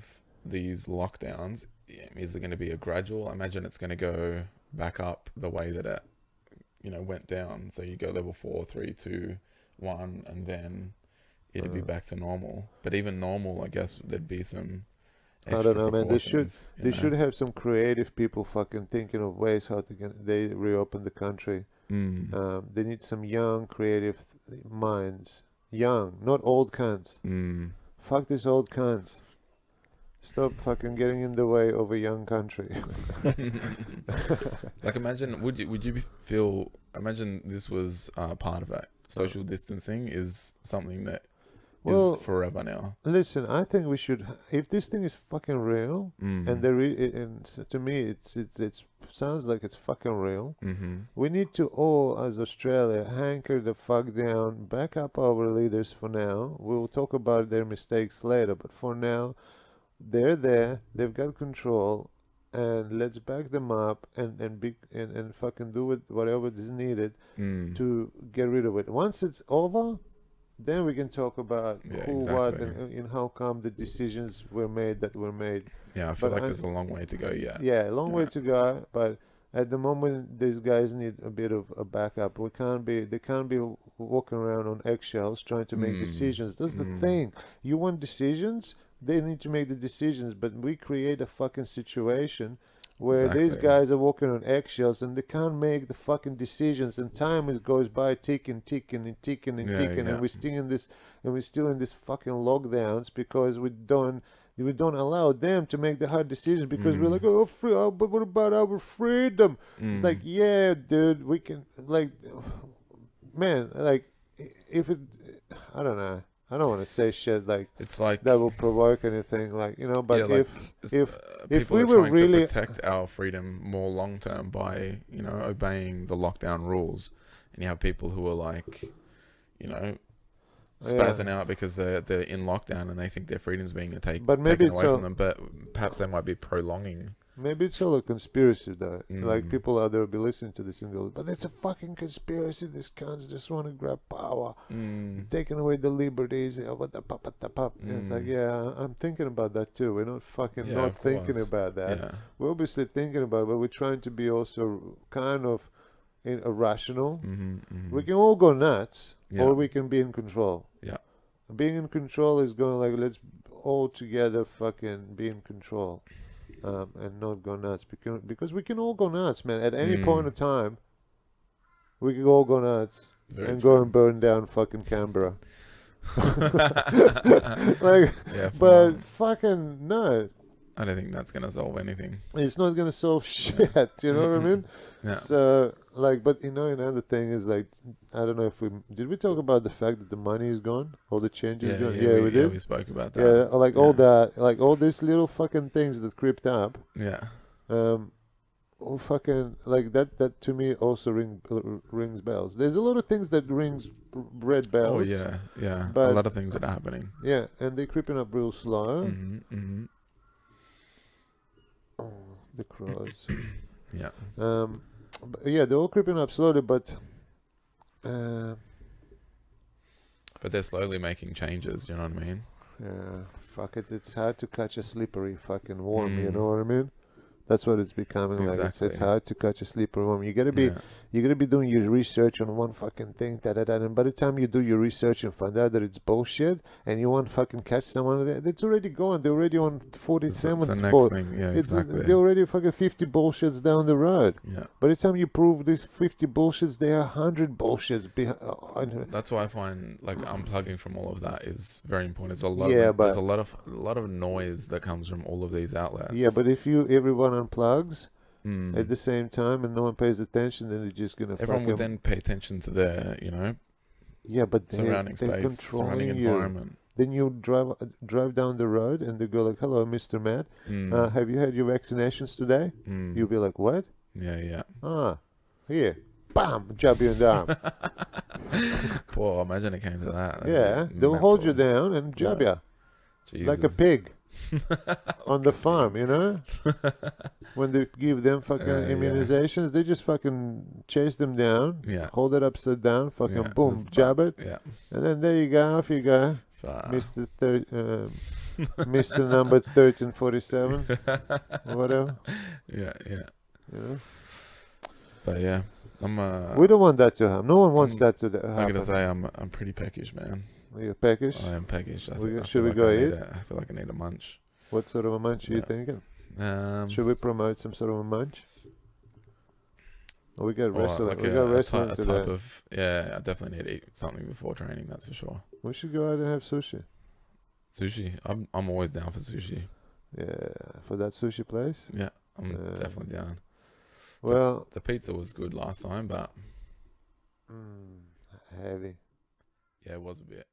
these lockdowns, yeah, is there going to be a gradual? I imagine it's going to go back up the way that it, went down. So you go level 4, 3, 2, 1, and then it'd be Uh, back to normal. But even normal, I guess there'd be some I don't extra know, man. precautions. They should have some creative people fucking thinking of ways how to get they reopen the country. Mm, They need some young, creative minds. Young, not old cunts. mm. Fuck these old cunts. Stop fucking getting in the way of a young country. Like imagine, feel? Imagine this was part of it. Social distancing is something that is Well, forever now. listen, I think we should. If this thing is fucking real, and Mm. to me, it sounds like it's fucking real. Mm-hmm. We need to all, as Australia, hanker the fuck down, back up our leaders for now. We'll talk about their mistakes later, but for now, they're there. They've got control, and let's back them up and fucking do it whatever is needed Mm. to get rid of it. Once it's over, then we can talk about Yeah, who, what, exactly. and how come the decisions were made that were made. Yeah, I feel But like there's a long way to go yet. yeah, a long way Yeah. to go. But at the moment, these guys need a bit of a backup. They can't be walking around on eggshells trying to make Mm. decisions. That's the Mm. thing. You want decisions? They need to make the decisions. But we create a fucking situation where these Exactly. guys are walking on eggshells and they can't make the fucking decisions. And time goes by ticking, ticking, and ticking and Yeah, ticking, yeah. and we're still in this fucking lockdowns because we don't allow them to make the hard decisions because we're Mm. like, oh, but what about our freedom? It's like, Mm. yeah, dude, we can, like, man, like, if it, I don't know, I don't want to say shit like It's like, that will provoke anything, like, but yeah, like if people we are were trying to really, protect our freedom more long term by, obeying the lockdown rules. And you have people who are like, you know, yeah, spazzing out because they're in lockdown and they think their freedom's being but maybe taken it's away from all, them. But perhaps they might be prolonging. maybe it's all a conspiracy, though. Like, Mm. people out there will be listening to this and go, but it's a fucking conspiracy. These cunts just want to grab power. Mm. Taking away the liberties, what the pop, the pop. And it's like, Mm. yeah, I'm thinking about that too. We're not fucking Yeah, not of thinking course. about that. Yeah. We're obviously thinking about it, but we're trying to be also kind of rational. Mm-hmm, mm-hmm. We can all go nuts, Yeah. or we can be in control. Yeah. Being in control is going like, let's all together fucking be in control, and not go nuts because we can all go nuts, man. At any point Mm. of time, we can all go nuts Very and go true. and burn down fucking Canberra. Like, Yeah, but fucking no, I don't think that's gonna solve anything. it's not gonna solve shit. You know what I mean? Yeah. So, like, but another thing is like, I don't know if we talk about the fact that the money is gone, all the change is gone. Yeah, we did. We spoke about that. Yeah, like all Yeah. that, like all these little fucking things that creeped up. Yeah. Oh, fucking like that. That to me also rings bells. There's a lot of things that rings red bells. Oh yeah, yeah. But a lot of things that are happening. yeah, and they're creeping up real slow. Mm-hmm, mm-hmm. Oh, the crows. Yeah. But yeah, they're all creeping up slowly, but uh, But they're slowly making changes. You know what I mean? yeah, fuck it. It's hard to catch a slippery fucking worm. You Mm, know what I mean? That's what it's becoming like. It's exactly. hard to catch a slippery worm. Yeah. You gotta be doing your research on one fucking thing, da da da. And by the time you do your research and find out that it's bullshit, and you want to fucking catch someone, it's already gone. They're already on It's 47 the next spot. thing. Yeah, It's exactly. they're already fucking 50 bullshits down the road. Yeah. By the time you prove these 50 bullshits, there are 100 bullshits behind. That's why I find like unplugging from all of that is very important. Yeah, There's but a lot of noise that comes from all of these yeah, outlets. but if everyone unplugs at Mm. the same time and no one pays attention, then they're just gonna Everyone would fucking then pay attention to their, yeah. But surrounding they're space, surrounding controlling you. environment. Then you drive down the road and they go like, "Hello, Mr. Matt. Mm. Have you had your vaccinations today?" Mm. You'll be like, "What? Yeah, yeah. Ah, here, bam, jab you in the arm." Poor, imagine it came to that. That'd Yeah, be they'll hold you mental. down and jab Yeah. you like a Jesus. pig on the Like a farm. pig. You know, when they give them fucking Yeah. immunizations, they just fucking chase them down, Yeah. hold it upside down, fucking Yeah. boom, Just jab butts. it, Yeah. and then there you go, off you go, Far. Mr. Number 1347, whatever. Yeah, yeah. You know, But yeah, I'm we don't want that to happen. No one wants I'm that to I gotta happen. say I'm pretty peckish, man. You're peckish. I am peckish. I Should feel we like go I need eat? I feel like I need a munch. What sort of a munch are you Yeah. thinking? Um, Should we promote some sort of a munch? Oh, we got or wrestling. like We got a wrestling type today. of I definitely need to eat something before training. That's for sure. We should go out and have sushi. Sushi. I'm always down for sushi. Yeah, for that sushi place. Yeah, I'm definitely down. Well, The pizza was good last time, but heavy. yeah, it was a bit.